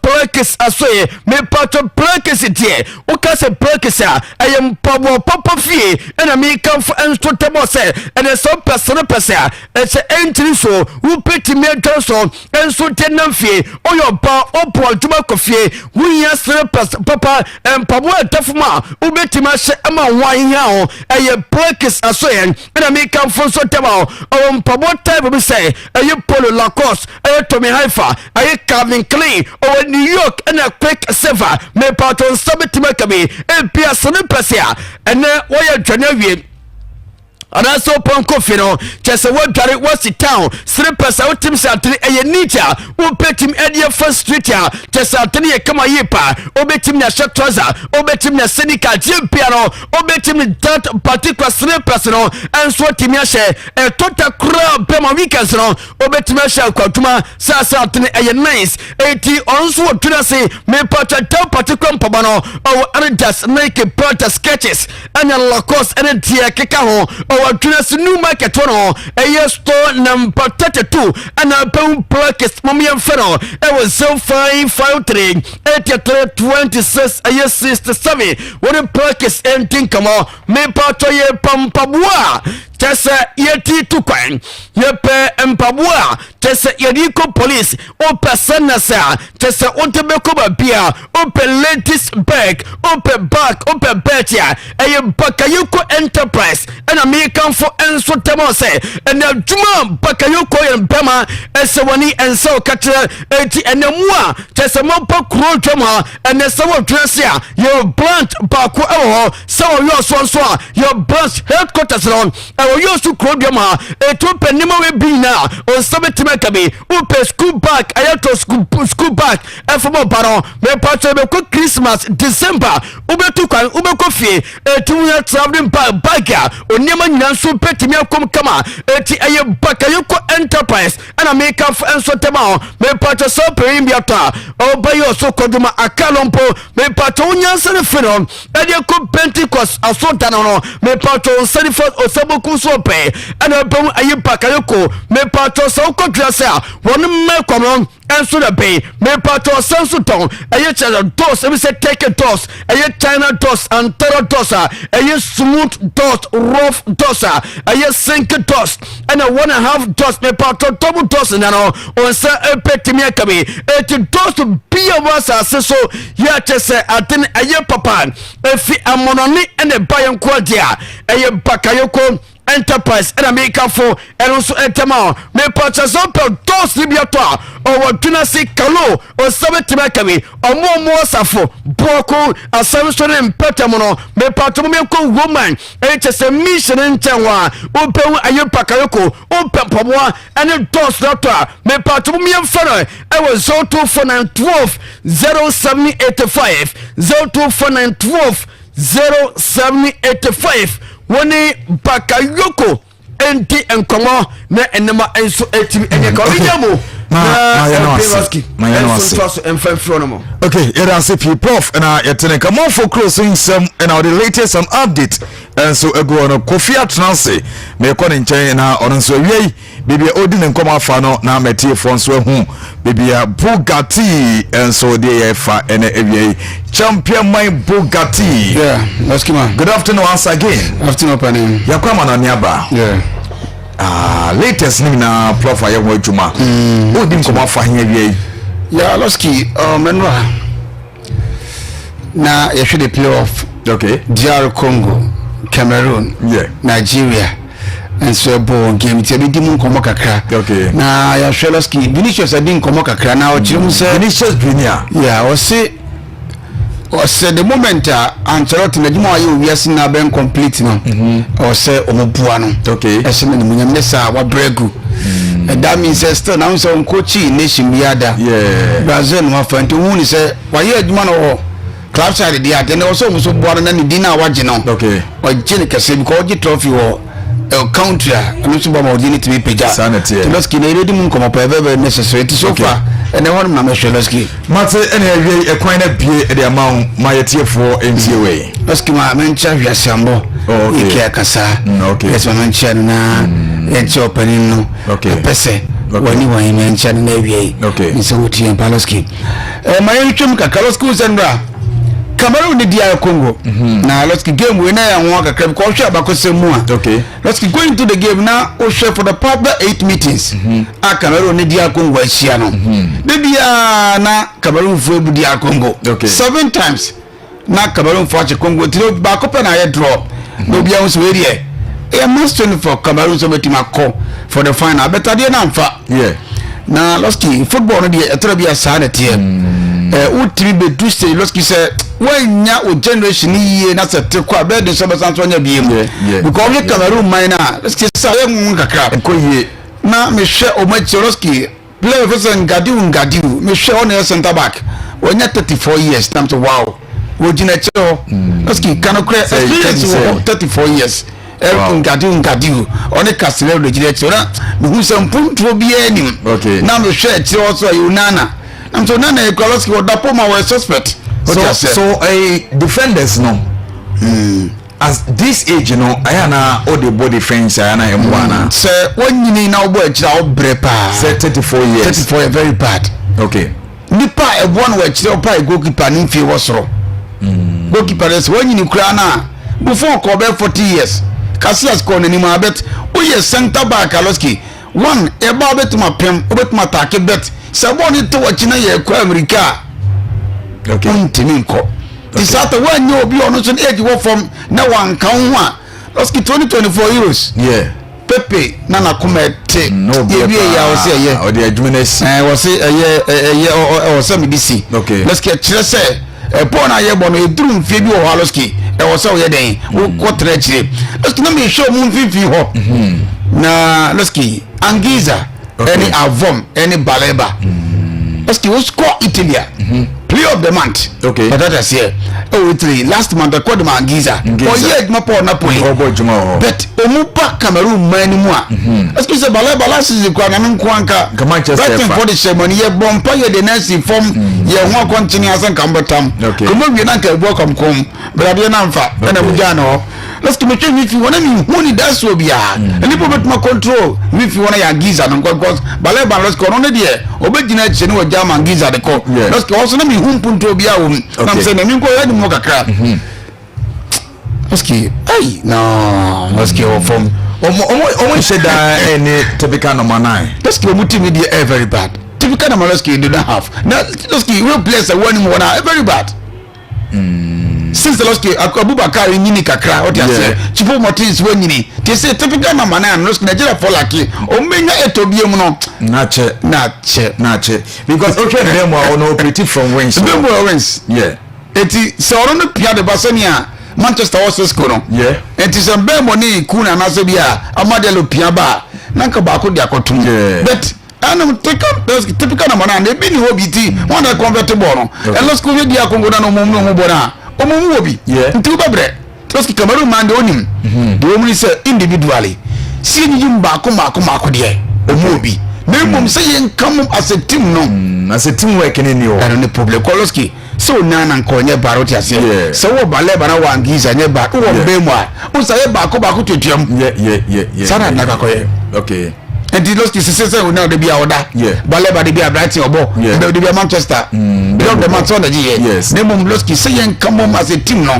C: plaques asoye me pato plaques tie o ka se plaques eye mpabo papa fie ena me kan for enso temo se ene so person ese entry so wo peti me so enso tenam fie oyo ba opo aduma kofie wunya sere papa mpabo atafuma wo beti ma hye ama wan ya ho eye plaques asoye ena me kan for so temo o mpabo type be say eye Polo Lacoste eye Tommy Hilfiger eye Calvin Klein o New York ena quick silver me pattern sabetima kabi e bia sene pesia ene wo ye dwane wie ana so ponko fino chese wo dware wo si town slippers a wotim se atene eye nature wo petim edie first street a chese atene ye kama yipa obetim na shirt trouser obetim na sneaker jipia no obetim that particular slippers no enso timi ahye e total crowd pema weekends no obetim ahye kwatuma sasa atene eye nice eti onso wo tuna se me that particular mpaba no o Adidas Nike Prada sketches anya Lacoste ene tie keka ho Tunas new market one a store number 32 and a pound plaques Mamian Fero. It was 0553 8326 a year 67. What a plaques empty come on, me patoye pampabua. Tessa yeti tukwan yepe empabua tessa yediko police o persona sa tessa ontebeko babia open latest bag open back open betia eye bakayoko enterprise and American for enso temose and the juma bakayoko en bema esewani enso katra eti enemua tessa mopa kro jama and the sawo tresia your branch bako ewo sawo your so your branch headquarters on ɛwɔ yosu krodwama etu penima we bi na on sabetima kabi upe school back ayato school back efo baro me pato be ko Christmas December ubetu kwan ubeko fie etu ya traveling bag ya oniema nyina so petimi akom kama eti aye bakayoko enterprise ana make up enso tema me pato so perim biata obayo so koduma akalompo me pato unyansa ne fenon edi ko Pentecost asonta no me pato senifa osaboku so pe ana bam aye bakayoko me pato so kodrasa wonu me kwamon enso da be me pato senso ton aye chala dos e se take dos aye China dos and terror dos aye smooth dos rough dos aye sink dos and a 1.5 dos me pato double dos na no on sa petimi akabe eti dos be was aseso ya chese aten aye papa efi amononi ene bayan kwadia aye bakayoko enterprise and America for and also etema me purchase up dos libiato or tuna si kalo or sabetimakabi or more safo boko a samson and petamono me patomeko woman it's a mission in Tanwa open ayapakayoko open pamwa and a dos doctor me patomian funnel I was 024912 0785 024912 0785 woni bakayoko enti enkomo na enema enso etimi enyeka obijamu
B: okay, yeah, CP Prof and I come on for closing some and our latest some update and so go on Kofi Atnase me call in China on so we baby odin and come off no na metie for so hu baby Bugatti and so they fa and champion my Bugatti.
D: Yeah, let's come on.
B: Good afternoon once again.
D: Afternoon panim.
B: Yakwa na niaba.
D: Yeah.
B: Latest ni na Prof ayemo adwuma. Odin come off here we.
D: Yeah, Loski, menwa na you should play off.
B: Okay.
D: DR Congo, Cameroon,
B: yeah,
D: Nigeria, and so bon game. It's a bit dimon komo kakra.
B: Okay.
D: Na ya Loski, Vinicius adin komo kakra. Na ochim say
B: Vinicius Junior.
D: Yeah, o say the moment Ancelotti na dimo ayo wiase na ben complete no. O say omobua no.
B: Okay.
D: Ese na munyam nesa wa bregu. That means still now so coachy nation biada.
B: Yeah.
D: Brazil no fan to who say why you adwuma no club side dey at and also so board na ni dina waje no.
B: Okay.
D: O gene kase because the trophy wo country and so ba mo di ni to be peja.
B: Sanity.
D: Loski na ready mun come very necessary so far and one na me Loski.
B: Mate ene awie ekwan na bie e de amount mayetie for MCA.
D: Loski ma mencha hwiasambo.
B: Okay.
D: Ike akasa.
B: Okay.
D: Yes mencha na enche opening no.
B: Okay.
D: Pese.
B: Okay.
D: Wani mencha na wie.
B: Okay.
D: Nso wuti en Paloski. Mayentwem ka Loski Zendra. Cameroon ni DR Congo. Na Loski game we na ya nwa kakra ko hwe abakosemu a.
B: Okay.
D: Loski going to the game na o share for the past 8 meetings. A Cameroon ni DR Congo ahia no. De bia na Cameroon fu ebu DR Congo.
B: Okay.
D: 7 times. Na Cameroon fu ache Congo tiro ba ko pe na ye draw. No bia unso we there. A must for Cameroon so betima call for the final. Better dey na mfa.
B: Yeah.
D: Na Loski football no dey etra bia sa na tie. Utri be do say Loski say when ya o generation ye na sete kwa be de so be san so nya bie mu because we Cameroon man na Loski say em kakra
B: ko ye
D: na me hwe o ma Loski play for Ngadiu me hwe on center back when ya 34 years time to wow wo gina chero Loski kanokre experience 34 years Ngadiu on Castle de gina chero me hu some punto bia nim na me hwe chero so Yunana I'm so nana Loski wo dapo ma we suspect.
B: So a defenders no. As this age you know ayana all the body defense ayana emwana.
D: Say when you na obo ejira obrepa.
B: Say 34 years.
D: 34 very bad.
B: Okay.
D: Nipa e one we ejira opa goalkeeper ni mfie wosoro. Goalkeeper is when you kura na before ko be 40 years. Casillas ko na ni ma bet o ye center back Loski. One e ba betuma pem obetuma attack bet. Say one it to wachina ye kwa America.
B: Okay.
D: Ntiminko. Disata when you be on so age wo from na wan kan ho a. Loski 2024 euros.
B: Yeah.
D: Pepe na na komete.
B: No be
D: ya o say ye.
B: O de adwumenes.
D: O say o say me disi.
B: Okay.
D: Loski kire say Paul na ye bo no eduru mfie bi o ha Loski e wo so ye den wo kotre chire let's na me show mu fifi ho na let's Angiza any Avom any Baleba let's wo score Italy player of the month
B: okay
D: but that is here oh Italy last month I called Angiza oh yeah my poor Napoli but omupa Cameroon mani mu a let's say Baleba last season kwa na nkoanka
B: Manchester
D: for the ceremony ye bompa ye the next form ye ho continue asan kambotam komo wi na ka ebu kom brade na mfa na mugya no let's keep me if you want me who that's so bia and people bet my control if you want ya Giza no because Baleba let's go no dey obegina che no German Giza de call let's go also na me hu punto bia wo na say na me ko ya ni mo kakra let's keep hey no let's go from
B: omo said that any typical number 9
D: let's keep media very bad typical number let's keep don't have now let's keep real players are one more very bad since the last game Abubakar nyini kakra what you say Chipo Martins when nyini they say typical number 9 no Nigeria for lucky o menya etobie mu no
B: na che because okay them are no operative from wings yeah
D: eti so no pia de basania Manchester was school no
B: yeah
D: eti so be money kuna na so bia amadelo pia ba nanka ba ko dia kotum but anam typical number 9 e bi ni hobiti one convertible no and let's go we dia kongo na no mo bona omo obi nti babre toski Cameroon man de onim de omu say individually si ni jimba ko de omo obi na mum say yen kam as a team no
B: as a team work ni o
D: no problem koloski so nana nkonye baroti ase so wo Baleba na Wangiza nye ba wo bemu a wo say ba ko tutuam
B: yeah
D: sana na ka koye
B: okay
D: and the loski sese we now de bia oda Baleba de bia Brighton obo de bia Manchester beyond the month on the
B: yes
D: na mum loski say yen kam as a team no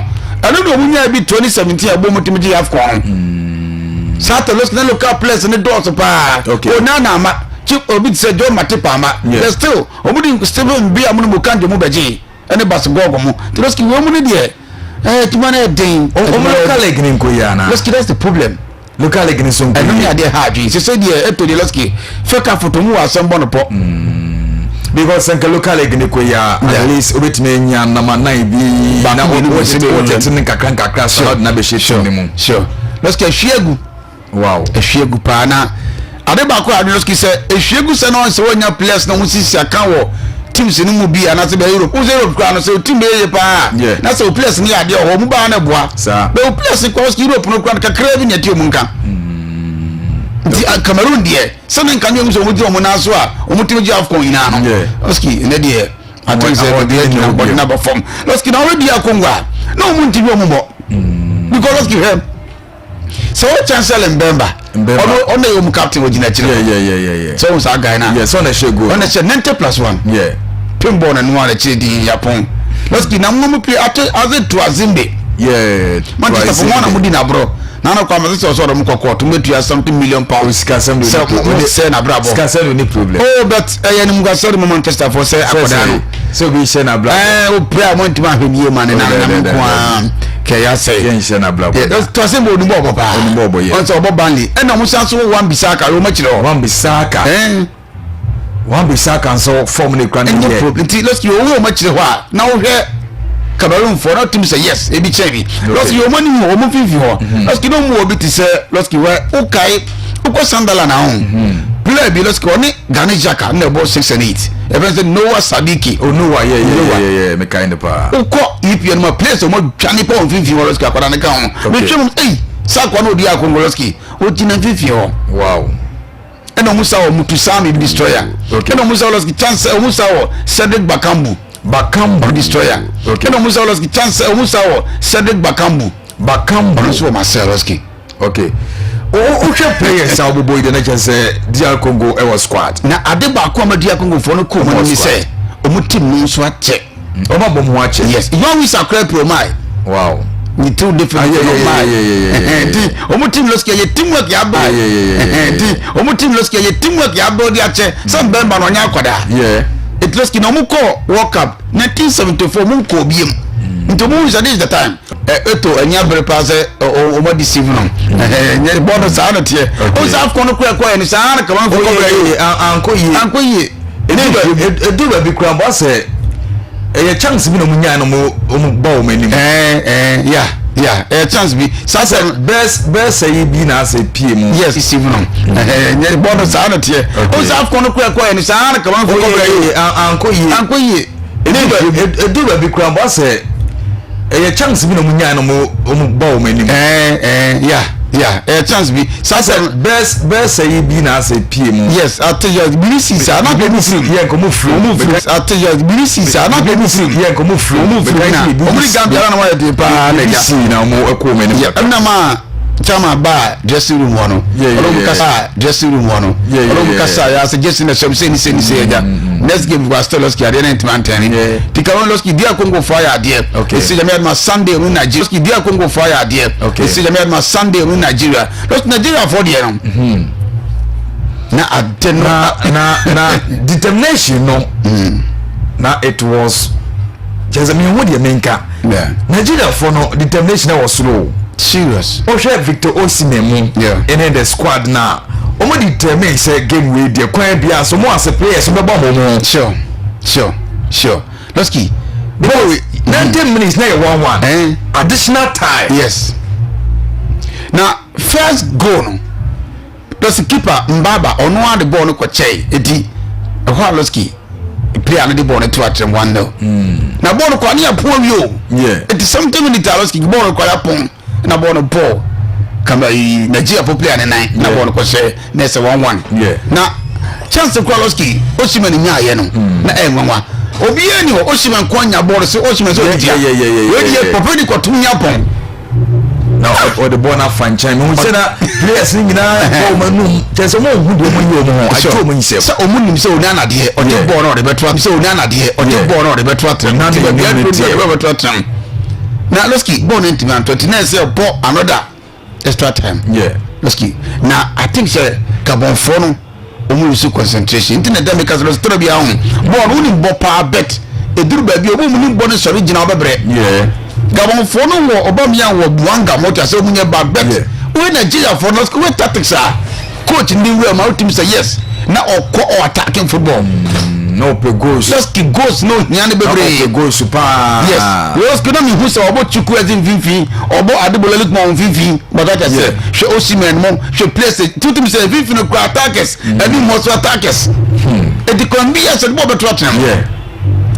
D: I don't know munya bi 2017 abo mutimji AFCON sata loski na local players ne do so pa o na ma chip obi say John Matipa ma they still omudi Steven bi amunu mukanje mu beji ene bas gogo mu loski we mu ne de tumane den
B: local league ni ko yana
D: loski that's the problem
B: local league ni so
D: I don't need hard se say de eto de loski feka foto mu asembo no po
B: because senka local league ni ko ya at least obetime nya number 9 bi na o ni kakra so na be shit ni mu
D: sure loski ahwiegu
B: wow
D: ahwiegu pa na ade ba ko loski se ahwiegu se no se wonya players na wo sisi aka wo teams ni mu bi ana se be Europe kwa no se team be ye pa na se players ni ade ho mu ba na boa be players ko Europe no kwa kakra bi ne tie mu nka di Cameroon die se ne nka nyu so mu di o mu na so a o mu team ji AFCON ina no loski ne die atense de ni body na perform loski na we di akongwa no mu ntibi o mu bo because loski him so chancellor Mbemba ono yo mu captain wo gina chire
B: yeah
D: so sa guy na
B: yes on a shego
D: on a 90+1
B: yeah
D: pimbo na no ala chire di Japan loski na mu play as to Azimbe Manchester for one mudi na bro na na kwa mazisi so do mu kokko to metu something million pounds
B: sika sem do
D: say na brabo
B: sika sem no problem
D: but ya ni mu ga sorry Manchester for say akoda no
B: so we say na brabo
D: o prayer mo ntima hwenie man na kwa kaya say
B: yen say na brabo
D: to say mo ni bo ba on so bo banli e na mu san so wan bisaka ro ma kire
B: wan bisaka so form ni kwan
D: ni problem ti let's you wo ma kire ho a na wo hwe Cameroon for not to say yes e bi chebi let's you money o mo fifi ho let's no mo obi ti say let's we okay uko sandala na on play bi let's go ni Gani Jaka na about 6 and 8 even say Noah Sadiki
B: Noah yeah me kind pa
D: uko EPN ma place o mo twani pa on fifi ho let's go akwada ne ka ho me twem sa kwa no di akongo let's o tina fifi ho
B: wow
D: eno musa o mutusami destroyer eno musa let's chance o musa o Cedric Bakambu destroyer eno musa let's chance o musa o Cedric Bakambu so Marceloski
B: okay o players are boy the nature say DR Congo e was squad
D: na ade ba ko ma DR Congo for no ko mo ni say o mu team no so ache
B: o ma bom ho ache
D: yes you always acquire pro mai
B: wow
D: ni two different o mu team loski ye teamwork ya ba o mu team loski ye teamwork ya ba di ache some Bemba no nya akoda it loski no mu ko World Cup 1974 mu ko biem nto mu is the time eto anya bere pass o mo deceive no bono sa na tie o sa afko no kwa ni sa na ka man ko anko yi
B: edu ba bi kura bo say chance bi no munya no mo ba o mani
D: yeah yeah chance be sasa
B: best say be na say PM
D: yes isi no eh bono sa na tie o sa afko no kwa ni sa na kama fo anko yi
B: edu ba bi kura mbo say chance bi no munya no mo ba o manim
D: yeah chance be sasa
B: best say be na say PM
D: yes atija bilisi sa na be mufru
B: yeah ko mufru
D: atija bilisi sa na be mufru
B: yeah ko mufru
D: omuri gambia na wa de pa na ja
B: na mo ko manim
D: na ma chama ba dressing room wono kasa dressing room wono kasa ya se jesi na some say ni say ja next game was still lost here na man tikaron lost dia Congo fire there ese jamia ma Sunday no Nigeria dia Congo fire there ese jamia ma Sunday no Nigeria lost Nigeria for there na
B: na determination no na it was just me what the menka Nigeria for no determination was slow
D: serious
B: share Victor Osimhen in the squad now omo determine say game we dey kwan bia so mo as players be ba mo
D: sure let's key
B: boy 90 minutes na 1-1 additional time
D: yes now first goal no the keeper Mbaba ono a the ball no ko chei edi ho let's key player no the ball no to at 1-0 na ball no ko ani apon wi o it is something with the let's key ball no ko apon na ball no ball kama Nigeria player ne nine na ball ko say na say 1-1 na chance Kraloski Osimhen nya ye no na enwanwa obi ani Osimhen ko nya ball say Osimhen so dia we dey popedi ko tum nya pon
B: na o the ball na fan chan mo say na players ni na ko manum chance mo hu do mo yi o mo ajo mo yise
D: say o munim say o na na de o de ball no de beto say o na na de o de ball no de beto atem na de beto atem na Loski ball 29 say ball another extra time Loski now I think say Gabon for no omu concentration internet dem because los tro bia hon ball woni ball pa bet eduru ba bi omu ni ball no sorry gina obebre Gabon for no wo obamia wo buanga motor say omunye ba bet we Nigeria for Loski we tactics coach ndi we ma team say yes na or attacking football
B: no pe goals
D: Loski goals no hiane bebre
B: goals super
D: yes Loski no mi hu say obo chuku ezin finfin obo adebola look mo finfin but that say she Osimhen mo she place two teams say finfin no attackers and most attackers e di kon bi yes the ball beto atem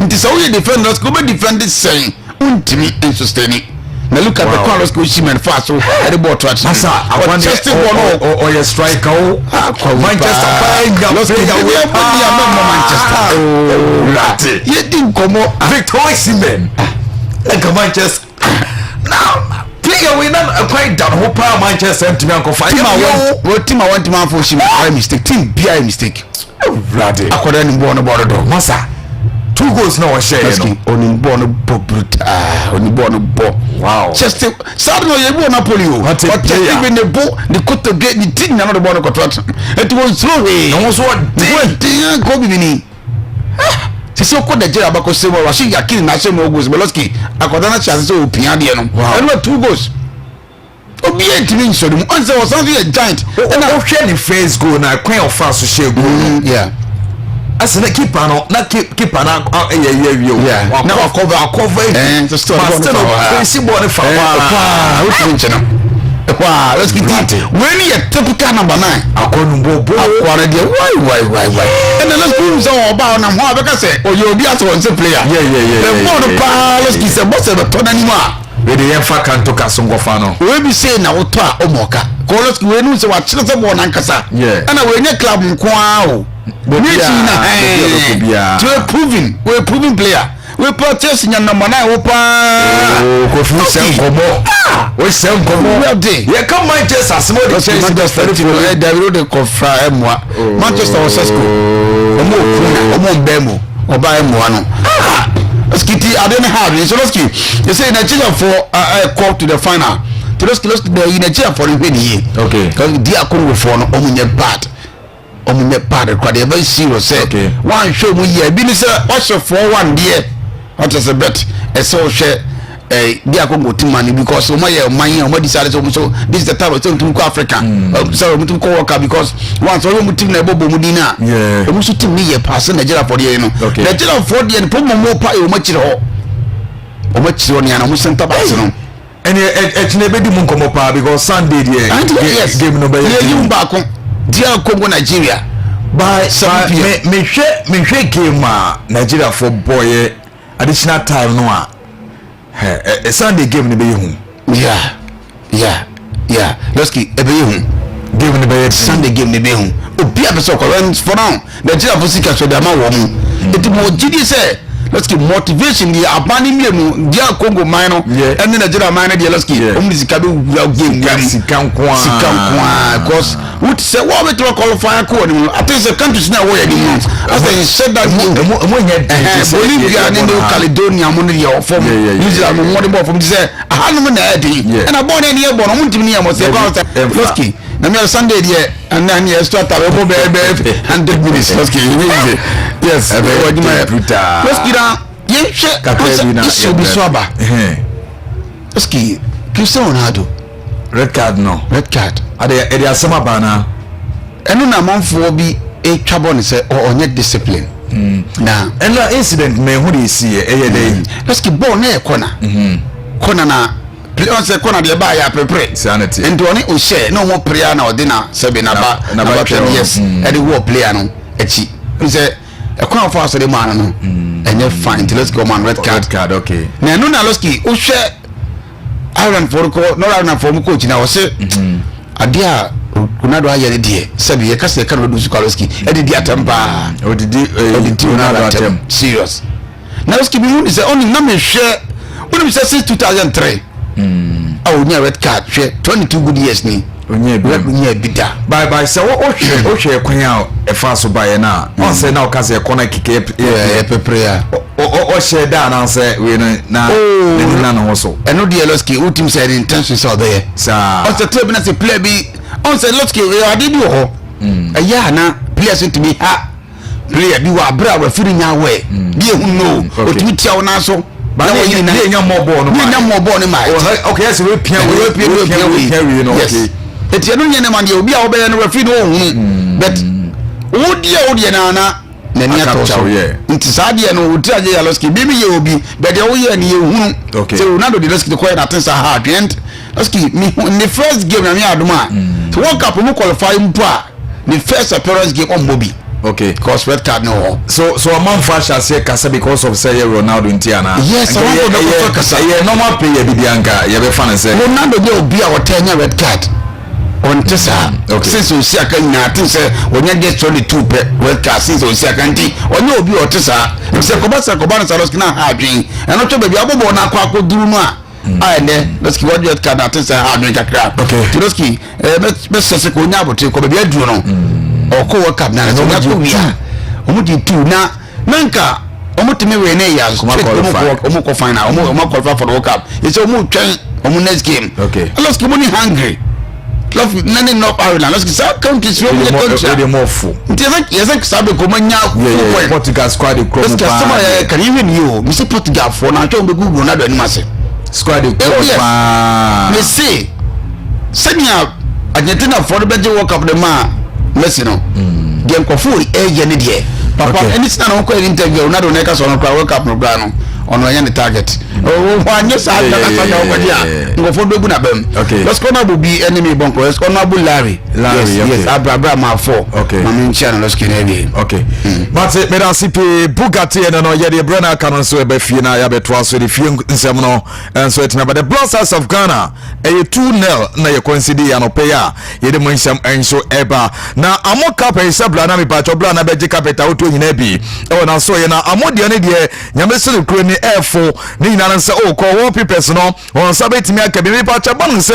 D: it is how you defend Loski be defend this saying untimi and sustaining now look at the corners Osimhen fast so the ball to atem
B: asa Manchester or your striker Manchester
D: Loski we Manchester you think komo
B: Victor Osimhen like Manchester now player we not quite down who power Manchester to me uncle fight
D: team I want to man for Osimhen mistake team be mistake
B: bloody
D: akoda ni ball no ball do
B: masa 2 goals now share
D: no oni ball no oni ball no ball
B: wow
D: just sad no ye ball Napoli o but even the ball the KOTOKO the team na no the ball no contract it was throw away
B: no so what
D: dey go be ni sisi ko Nigeria ba ko se wa shi yakini na se mo goals Loski akoda na chance so opia de no and 2 goals obi entimi nsori mu on say was something a giant
B: and I share the first goal na kwan of fast share goal asina keeper no na keeper na
D: na cover
B: the story fancy ball for
D: what you know wow let's get it when you typical number 9
B: akonu bobo
D: akwara de why and then let's go so about na ho abeka say o you be as one player the ball pa let's get say boss the turn anymore
B: we dey fa kan to kasongo fa no
D: we be say na oto a omoka ko let's we no say wa chire say ball na nkasa and we nye club nko a o we're proving player we purchase your number 9 opa
B: ko fu se nkomo we se nkomo we come Manchester small the chance
D: David de confra emwa Manchester was sesco omo mbemo oba emwa no skiti I don't have so Loski you say Nigeria for call to the final to Loski the Nigeria for the win
B: okay
D: because dia Congo for no omunye bad omunye bad kwade very serious say one show mu here bi ni say what's your 4-1 there what is a bet so share dia Congo team man because o maye man o decide so this is the time to go Africa so mutum ko work because once o mu team na bobo mu dina o mu team ni ye pass Nigeria for there no Nigeria for there no problem mo pa e o ma chire ho ni ana mu center back no
B: and actually be the munkomo pa because Sunday the game no be
D: you back dear Congo Nigeria by
B: me share game Nigeria for boy additional time no a Sunday game no be hu
D: yeah let's keep e be hu
B: game no be
D: Sunday game no be hu obi abeso correct for now Nigeria for sika so dey ma wo mu it mo gidi say let's keep motivation the abani mienu dia Congo mine and the Nigeria mine dey let's keep sika be game
B: sika nkwa
D: because what say what we to qualify ko ni I think the countries now where you as they said that Bolivia and New Caledonia mo dey form New Zealand mo dey from say ahanu na dey and abon any e born mo ntimi ni am say let's keep na me Sunday there and then you start to be 100 minutes let's keep yes let's keep it should be sober let's keep Cristiano Ronaldo
B: red card ade asema bana
D: eno na manfo bi e twabo ne se onye discipline na
B: eno incident me hu dey see e dey
D: let's keep ball na e corner na play on say corner dey ba ya prepare
B: sanity
D: and oni o share no mo prayer na ordina sebe na ba yes e dey war player no echi say e corner for so dey man no enye fine let's go man red card
B: okay
D: na eno na let's keep o share Iron for coach na wose adia Ronaldo aye de sabi ye kase kan do Sukaloski e de atempa
B: odidi Ronaldo atem
D: serious na Loski bi hu say only na me hwe only say since 2003 nya red card hwe 22 good years ni
B: onye
D: bida
B: bye say o hwe kwan a e fa so bae na on say na o kase corner kick e
D: prepare
B: o share da na say we na no so
D: eno de Loski ultimate say intentions are there
B: sa
D: on say table na say play bi on say Loski we ade bi ho aya na players to be ha player bi wa bra wa firi nya we bi hu no o timi tia wo na so
B: ba na nya more ball no
D: ma
B: okay yes we pia we no okay
D: eti eno nya ne man de obi a wo be no refi no hu but wo na nani atoso nti saade no wuti aje ya Loski bibi ye obi but de wo ye ne ye hu so Ronaldo de Loski de ko na tensa hard and Loski me the first game na me adoma so World Cup mo qualify mpa the first appearance game on Bobby
B: okay
D: because red card no
B: so a man fresh as here kasa because of say Ronaldo ntiana
D: yes I want to kasa
B: ye normal player bibianka ye be fan say
D: Ronaldo de obi a wotanya red card on tesa since o si aka nya tin say onya get 22 pe red card since o si aka nti onya obi o tesa se koba na Loski na ha adwen eno to baby abobo na akwa duru no a ne Loski what red card na tin say ha adwen kakra okay Loski be se ko nya abote ko baby aduru no oko World Cup na so nya ko wia omo di tu na nanka omo timi we ne ya omo ko final omo qualify for the World Cup it's omo twen omo next game
B: okay
D: Loski money hungry love none North Ireland Loski some countries really country
B: more full
D: yes sabe ko manya
B: Portugal squad the
D: Loski some can even you me say Portugal for na to be Google na do animase
B: squad the
D: me say senior Argentina for the World Cup the man Messi no dem ko fu ye ne de papa anything na ko interview na do na ka so no World Cup no bra no ono anya the target wanye sa na ka na ko dia ngo fo dogu na bam let's go na be enemy bonko let's go na bu Larry yes abra ma 4 ma min channel let's get heavy
B: okay but me da sipi Bugatti and no ye de brana kan so e ba fie na ya beto aso de fie nsem no so etina but the Blasters of Ghana 2-0 na ye consider ya no pay ya ye de mo nsem enso eba na amoka pa isabla na me pa chobla na beji kapeta oto nyina bi e na so ye na amode ne de nyame so kro ni efo ni nyina nse o ko won pipes no won sabetimi akabi me pa chaba nse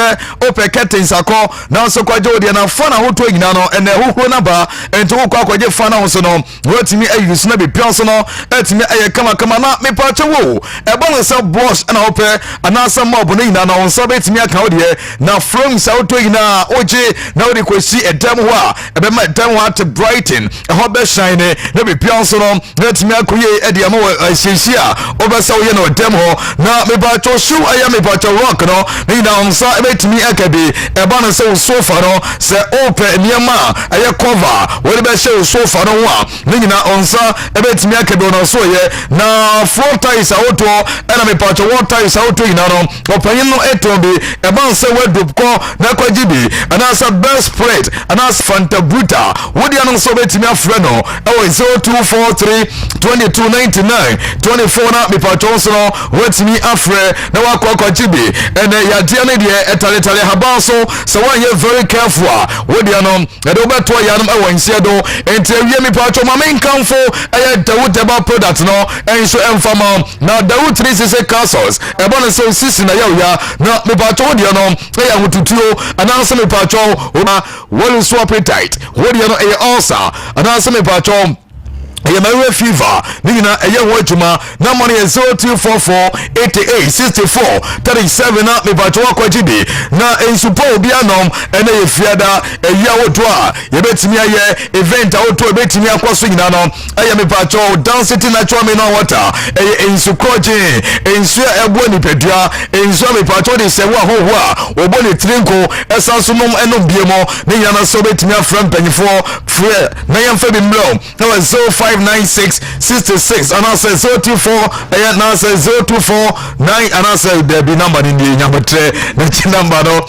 B: o pe curtains akọ na so kwaje ode na fa na hoto nyina no ene hohoro na ba ento ko akwaje fa na so no wotimi ayusu na be pianso no etimi aye kama na me pa chewo e bon nse boss na o pe anasa mob ni nyina no sabetimi aka ode na from sa hoto nyina oje na ode kwesi edam ho a e be ma edam ho at Brighton e ho be shine na be pianso no etimi akoye e de ama asensia obesa wo ye no edam ho na me ba cho shoe aya me ba cho rock no ni na onsa e betimi akabi e ba no se sofa no se open niyama eye cover we be share sofa no wa ne nyina onsa ebetimi akebe no so ye na floor tiles auto ena me patch water tiles auto ina no opanyin no etombi eba nse wedrop ko na kwajibi anasa best spread anasa fanta bruta wodi ano so betimi afre no ewo 0243 2299 24 na me patch so wetimi afre na wakwa kwajibi ene ya dia ne de etale habanso so one you very careful wodi ano e do beto ya no ewo nsie do enti awie me patch ma men kanfo eye Dawood eba product no enso emfama na Dawood 366 castles eba no so sisi na ya na me patch wodi ano eya hututuo ananse me patch o wolu so appetite wodi ano eye ulcer ananse me patch Yamawe fever, Nina, a young wajuma, no money is 0244 88 64 37 up me Batua Kwajibi, na in Supo Bianom, and a fiada, a yawotua, Yabetimia event out to a betimia quaswinano, I am a pacho, down sitting at Chomino water, in Sukoji, in Sua Ebony Pedra, in Swami Pacho de Sewa Hoa, or Bonnie Trinko, as Sansumum and Biemo, Niana Sobetimia from Pennyfor, Frere, Nayan Fabin Blow, no 0596 66 and I say 024 and I say 0249 and I say there be number in the number 3 number no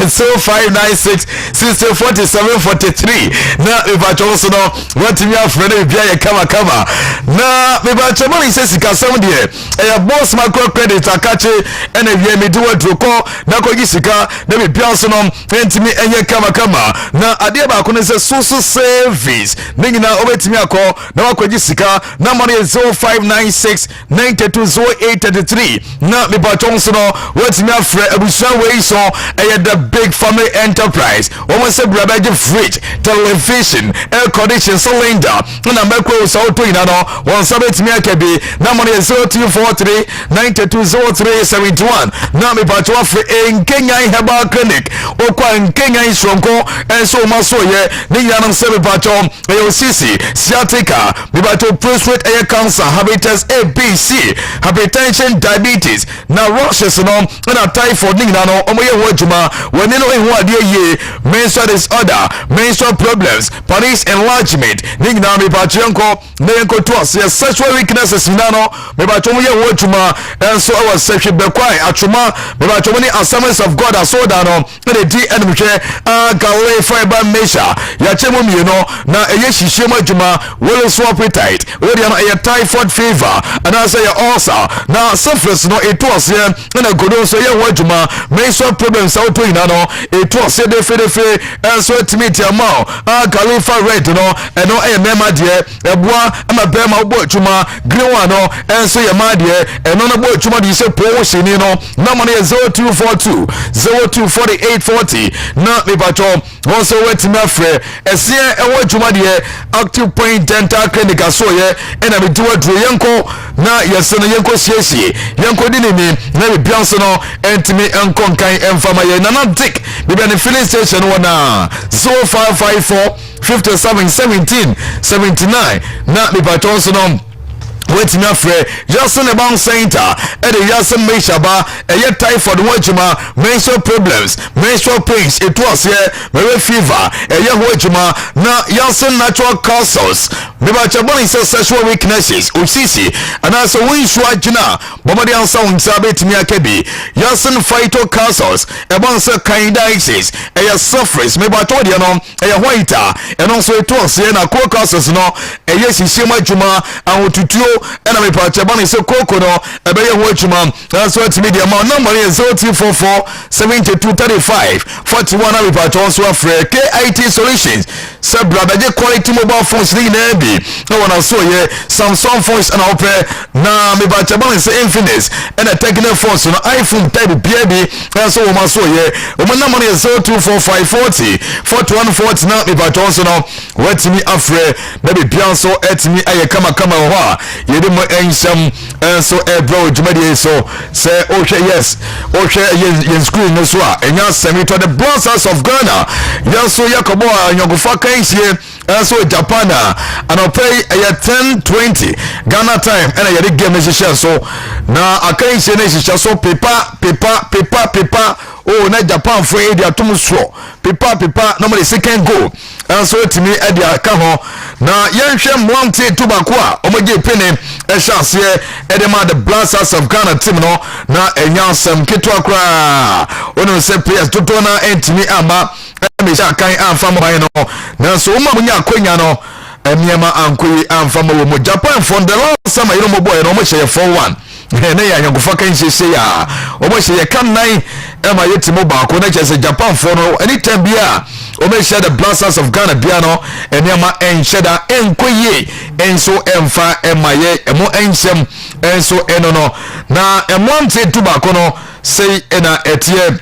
B: 0596 6047 43 na if I also know what me friend if ya kama na me ba chama ni sesi kasam de e boss macro credit akache and if me do what ko na ko gisika na me bia so no entimi enye kama na ade ba ko ne se social service ningina obetimi akọ na kwaji sika na money 0596 920833 na me ba chonso no wetimi afre abusuan we so the big family enterprise almost say brabaje fridge television air condition cylinder na mekwo so to ina no won sabetimi akabi na money 0243 920371 na me ba chwa afre Kenya Herbal Clinic okwa Kenya Shronko enso maso ye ni yana se me ba chom sisi sciatica to prostate air cancer, hepatitis A, B, C, hypertension, diabetes, na rushes no, na typhoid ni na no, omoye wajuma, when you know in what ye, menstrual disorder, menstrual problems, penis enlargement, ni na me bachenko, nenko twas, yes, sexual weaknesses na no, me bachomoye wajuma, and so our sexual bekwai, achuma, me bachomoni assemblies of God asoda no, the DN gale fiber measure, ya chemo mi no, na eye shishema juma, wole swap tight where you a typhoid fever and I say ulcer now surface no it was here and a good so yeah wajuma menstrual problems out to no it was say de and so to meet your mouth Khalifa red no and no a mema dear a boy I'm a bema wajuma green one no and so your my dear and on a wajuma you say portion you know no money 0242 024840 not me patrol also wait me afre a see a wajuma dear active point dental clinic so ye ena me do adru yenko na yesene yenko siesie yenko dinimi na be bianso no entimi enko nkan emfama ye na dick be be filling station wana 0554 57 17 79 na me patonso no wait me afre Jason about center and the Jason Meshaba a typhoid wajuma menstrual problems menstrual pains it was here very fever a wajuma na Jason natural causes meba chaboni says sexual weaknesses usisi and also we shwajina bomadi ansa unsabe timi akebi Jason phyto causes about say candidiasis a suffers meba told you no a whiter and also it was here na co causes no a yes ishema juma and tutuo and I'm a patchabani so coco no a better watchman that's what media amount number is 0244 7235 41 I'm a patch also afraid KIT solutions sub brother quality mobile phones in Navy no one else saw yeah Samsung phones and I'll pay na me patchabani say infinite and a technical phones on iPhone type baby that's all my so yeah my number is 024540 4140 now me patch also no what me afraid maybe Bianso at me I come wa yede mo ensam so bro jumadi so say okay yes okay yen school no so a enya semi to the bosses of Ghana yes so yakobo anyogofa kan hie so Japan and I pay 10:20 Ghana time and I get game so na akan se na so paper oh na Japan for e dia tum so paper normally second goal and so timi e dia ka ho na yenhwe Monte Tobacco a omoje pene e chance e de ma the Blasters of Ghana team no na enya sam ketwa kra onu se players toto na entimi ama me sha kan amfa mo ban no na so ma munya akonya no emiema ankoyi amfa mo Japan from the last summer you know boy no mo share 4-1 ne ya nyagofa kan sese ya o mo share kan nine e ma yetimo ba ko na chese Japan for no anytime bia o mo share the Blasters of Ghana bia no emiema ensheda enkoyi enso emfa emaye emo ensem enso enono na Monte Tobacco no say na etie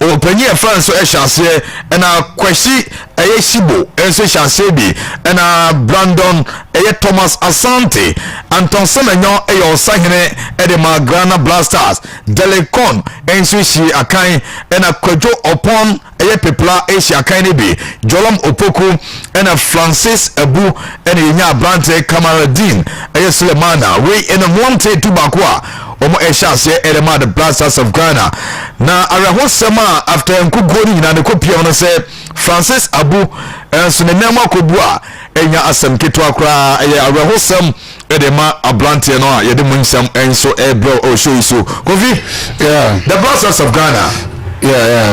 B: o penye France so e chance na kwashi eye shibo enso chance bi na Brandon eye Thomas Asante Anton Semenyo eye osahene e de Ghana Blasters Delecon enso shi akan na Kwadwo Opon eye Pepla eye akan ne bi Jolom Opoku na Francis Abu ene nya Brante Kamaradin eye Sulemana we in Monte Tobacco omo eshase elema the Blasters of Ghana na arahosema after nkugori na ne kopia no se Francis Abu enso ne nema kobua enya asem keto akra arahosem edema ablante no a yede munsam enso ebro o show iso kofi the Blasters of Ghana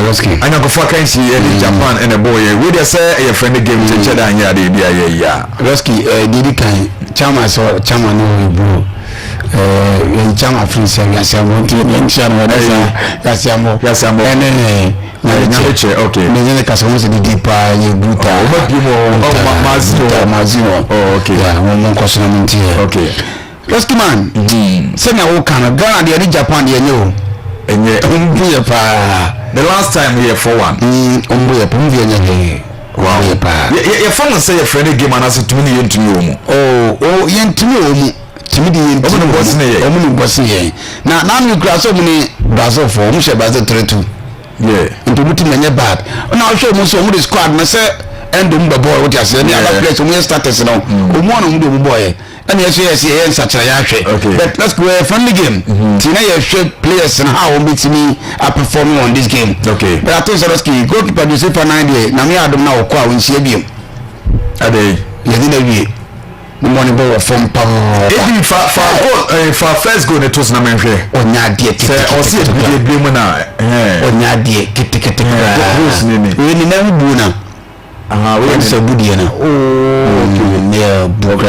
D: Roski
B: anya go for kan si Japan and a boy we dey say a friend game to cheda anya dey bia
D: Roski didi kan chama no bro chama Africa yasiamo tienchano yasiamo ene
B: nyache okay
D: nene kasamo se di pa ye bruta mazino
B: okay
D: mo koso na mintie
B: okay
D: Roski man se na wo kan Ghana de Japan de enyo
B: enye
D: umbuye pa
B: the last time we 4-1
D: umbuye pa mvye enye
B: wow ye fun say your friend game anase tumi yentumi omu
D: yentumi omu timi di yentumi omu bosi ye na mi kura so muni Brazil for mu she Brazil 3-2 into muti menye bad na show mu so mu the squad na say end mu boy what you say na other players mu starters no omu na mu boy and yes yen such a yahwe but let's go a friendly game tina ye shape players and how we me are performing on this game
B: okay
D: but I think Zoroski goalkeeper do say for 9 na me adom na okwa won sie biem
B: ade
D: yedi na wie no money ball from power
B: ebi for first goal it was na menhwe
D: onya die
B: say o see e bi mu na
D: onya die kitikiti
B: goals ni
D: we ni na bu na we say budie na ne boga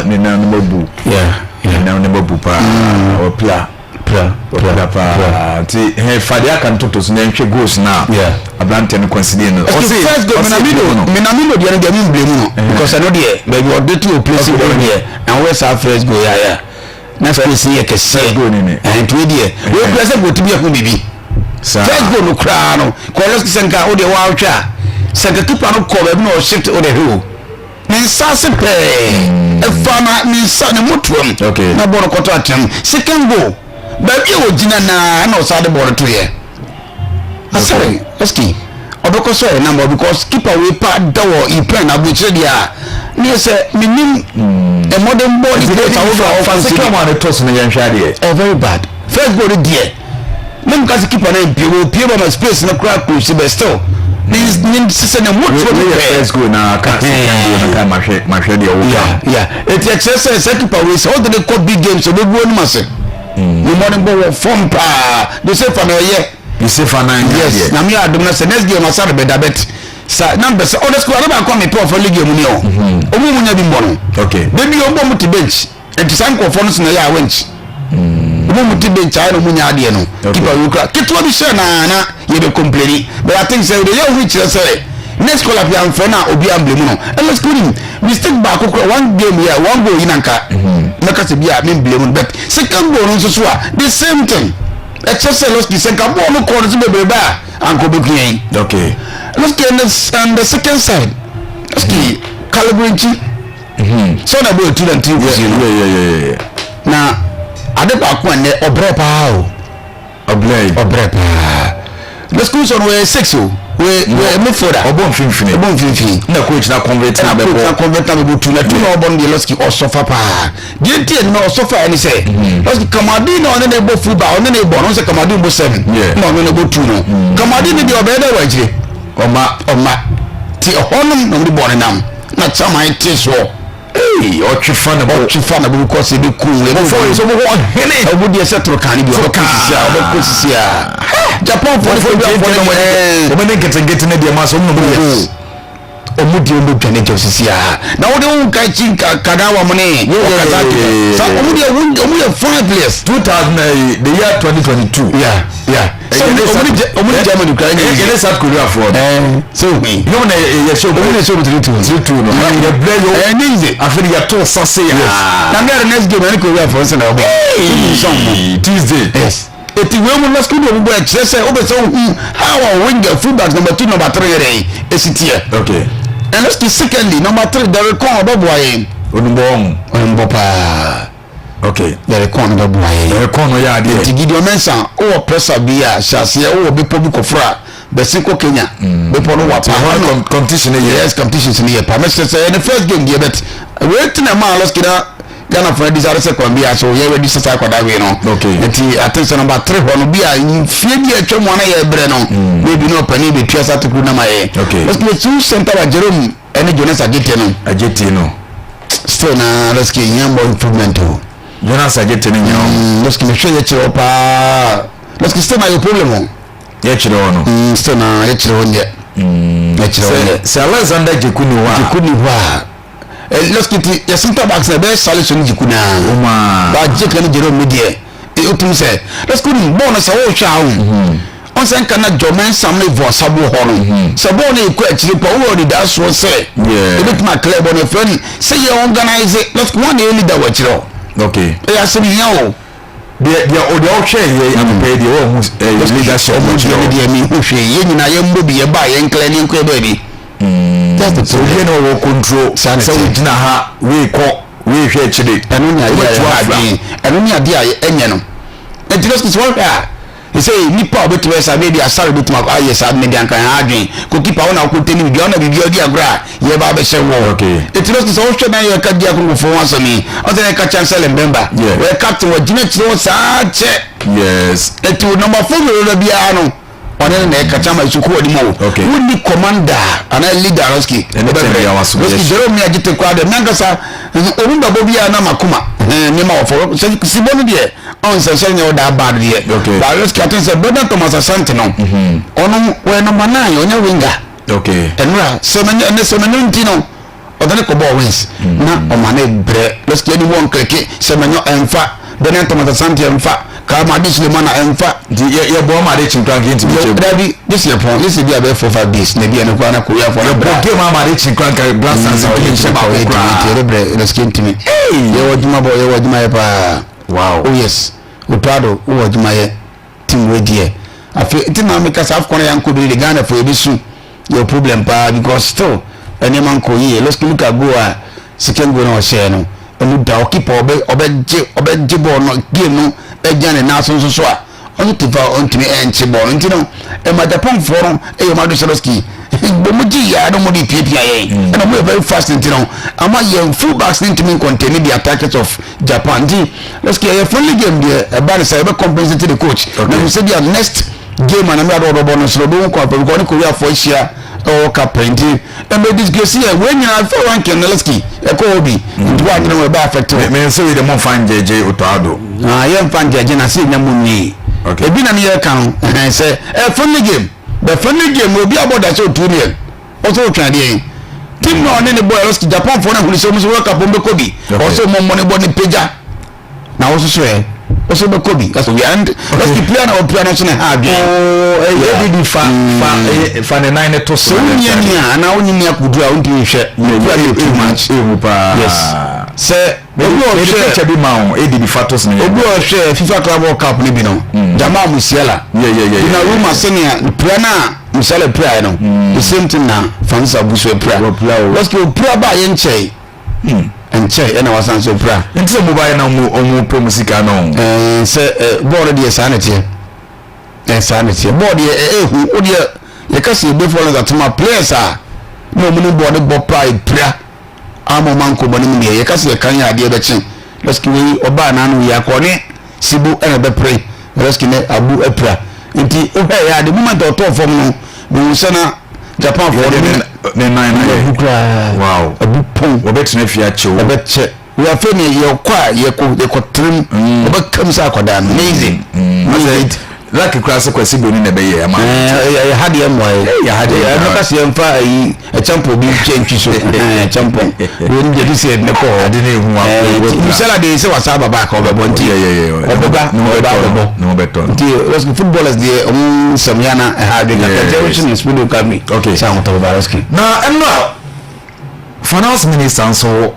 B: ni na mbu na mbu pa o pla ti he fadia kan totos na nhwe goals na ablante no consider no
D: o see first goal minamino dia no dia mi blame no because I know there baby or dey to place it there and where's our first goal na space here kese
B: goal ni
D: and we there we place go to be a bibi first goal no kra no ko let's senka o de wa otwa senka keeper no ko baby no shift o de hill ninsase pe efana ninsane mutuam
B: okay
D: na boro koto atem second goal baby o jina na osade boro to here asare Roski odoko so e number because keeper we pa dawo e plan abuchire dia ni say minim a modern ball is there for offensive
B: second one toss na yanhwa dia
D: very bad first goal there nem ka keeper na pie ba space na crack push be still this nin na mutuam
B: first goal na ka mahwe dia wo
D: it exercise keeper we so the big games so we go no mase the morning ball form pa they say for no ye
B: you say for 9
D: yes na me adom na say next game asare be dabet sa number say other squad na come me for league mu ni o mu munya bi mbono
B: okay
D: baby o bomu ti bench and san ko for no na ya wench mu ti bench ay no munya ade no keeper you crack kitwa bi share na ye be complain but I think say the you which say next call up yan for na obi am blame no and let's go him mistake back one game here one goal inanka na ka se bia me blame but second goal no so the same thing exercise lost the second ball no corner to be ba and go back here
B: okay
D: let's get on the second side let's get calibrating so na boy 2 and 3
B: yeah
D: na ade ba ko ne obre pa o
B: obre
D: pa let's go on way 6 o we mufoda
B: obon finfini na coach na convert na
D: be tu na tu na obon de loski osofa pa die tie na osofa ani say loski kamadi na one na bo fuba one na bo no say kamadi bo 7 na one na bo 2 no kamadi ni de obeda wajire oma ti honum no de bo nam na chama ite so
B: otwefa
D: na bo ko se be cool le
B: for so bo hene
D: obodi setro kan bi obokosisia Japan for
B: the get na dia maso no yes
D: omudi ondo twane josisia na wo de won kai chinka kadawa mone sa omudi 5 players
B: 2000 the year 2022
D: yeah so omudi Germany Ukraine
B: yes South Korea for
D: so me
B: no na ye show no ya play yo
D: easy
B: after ya to sase ya
D: na the next game any Korea for na obo
B: Tuesday
D: yes eti we mu na school do bo e say obeso how our winger fullback number 2 number 3 re esitie
B: okay.
D: And let's see secondly, number 3, the record of boy.
B: Okay.
D: The record of boy.
B: The record of ya
D: de. Gideon Mensa, o pressure bia, shasi o be public ofra, be Siko Kenya. Be pono wapa.
B: Competition
D: yes, competition in here. Permission say in the first game there but wait na ma let's get Ghana for desire say kwambia so ye ready say kwada we no.
B: Okay.
D: Eti attention number 3 hono bia fie bia twem wana ye bre no. Maybe no pani be twasa to na ma ye.
B: Okay.
D: Let's get two center wa Jerome ene Jonas Agete no. Still na let's get nyambo improvement o.
B: Jonas Agete no nyam.
D: Let's get show ye chiro pa. Let's get still na your problem o.
B: Ye chiro no.
D: Still na ye chiro nye. Ye chiro nye.
B: Se Alexander Jekuni wa.
D: Let's get the center backs na be solution jikuna ba jeka ni Jerome medie otum say let's go ni ball na say o hwa on say kana Jomen Samle vo sabo ho no say ball na eku akiri pa wo di da so say e bit ma club on friend say you organize it let's go one leader wa chiro
B: okay
D: e asemi yan o
B: dia o de o hwe ye am pay dia o leadership
D: o dia mi hwe ye nyina ye mbobi ye ba ye nkle ni nkwe ba bi that's the
B: so you know we control so we dina ha we hwe chide
D: enu ni ade a enye no e just is one he say nipa obetu esa be dia sare betu ma aye sa me dia kan adwen ko keeper wona ko teni bi ona bi odi agra ye ba be hye wo
B: okay
D: it just is also na ye ka dia ko fo wan so mi o say ka chancellor member we captain wa jina chiro sa che
B: yes
D: etu number 4 ro bia no one na ka chama isuku odi mo we ni commander ana leader roski roski Jerome Agite kwa de nankasa orunda bobia na makuma ni ma ofo sibonu de on se se nyo da bad de ba roski atense brother Thomas Asante no onu we number 9 onya winger
B: okay
D: enra semenyo ntino odane ko ball wins na o mane bre roski ni won keke semenyo enfa brother Thomas Asante enfa kama dis le mana enfa
B: ye bo ma de chinkran ke ntimi
D: David this year point this be about 4-5 days na bia na kwa na Korea for
B: the ma de chinkran ka blasters ke nsheba ko
D: kwa bre na skin timi ye wajuma bo ye wajuma ye pa
B: wow
D: oh yes utado wajuma ye team we die afi tina me kasa afkona yanko bi Ghana for ebisu your problem pa because still any man ko ye let's look at go a second go na share no emu da keep obeje ball no game no ejane na so a on tifa on timi enche ball ntino e ma Japan forum e yo ma do Soroski bo mu ji ya no mo di pia ye and mo very fast ntino ama ye full backs ntimi contain the attackers of Japan di let's get a friendly game there e ba say be compensate the coach na we say the next game and am do bonus so do ko ko ni Korea for share o kapenti e me disgrace e when you for one Kenelski e ko obi ntwa ni no be affect
B: me say we the mo fan jeje Otado
D: ye fan jeje na say nya munni e bi na ne ye kan say e friendly game the friendly game obi aboda say 2 million o so twa de team no ne boy Roski Japan for na huli so muso ka bombe kobi o so mo money body peja na o so so e o so be kobi that's we and Roski player na o player na so na ha bi
B: e di fa ne nine to so
D: nya na onyi nya kudu a unti hwe too much yes say obi o hwe
B: bi ma on e di fatos ne
D: obi o hwe FIFA Club World Cup ni bi no Jamal Musiala na Roma senior player na Musiala player no the same thing na Fansa Buso player let's go player ba ye nche enche ena wasan so player
B: nti mo ba na omo promusika no
D: say board dey sanity sanity board ehu o dey you can see before that my players are no money body pride prayer amo manko boni me you can see kan ya de BECHEM let's give we oba na no ya kone sibu e be pray let's give abu epra nti o he ya the moment of top form no be sana Japan for
B: the 9 wow
D: abu pon
B: obetna fia chew
D: obeche we are feeling your kwa ye ko trim obekam sa akoda amazing
B: like class kwasi boni na be ye ma
D: ya hade em why ya hade no ka se mfa yi a champo bi change so champo we ni dey say ne ko hade na ehu wa misala dey say wasaba ba ka obebo nti obeba
B: no beto
D: nti let's go footballers dey samyana hade ka generation is really coming
B: okay
D: sa mo to ba let's
B: na enno finance minister so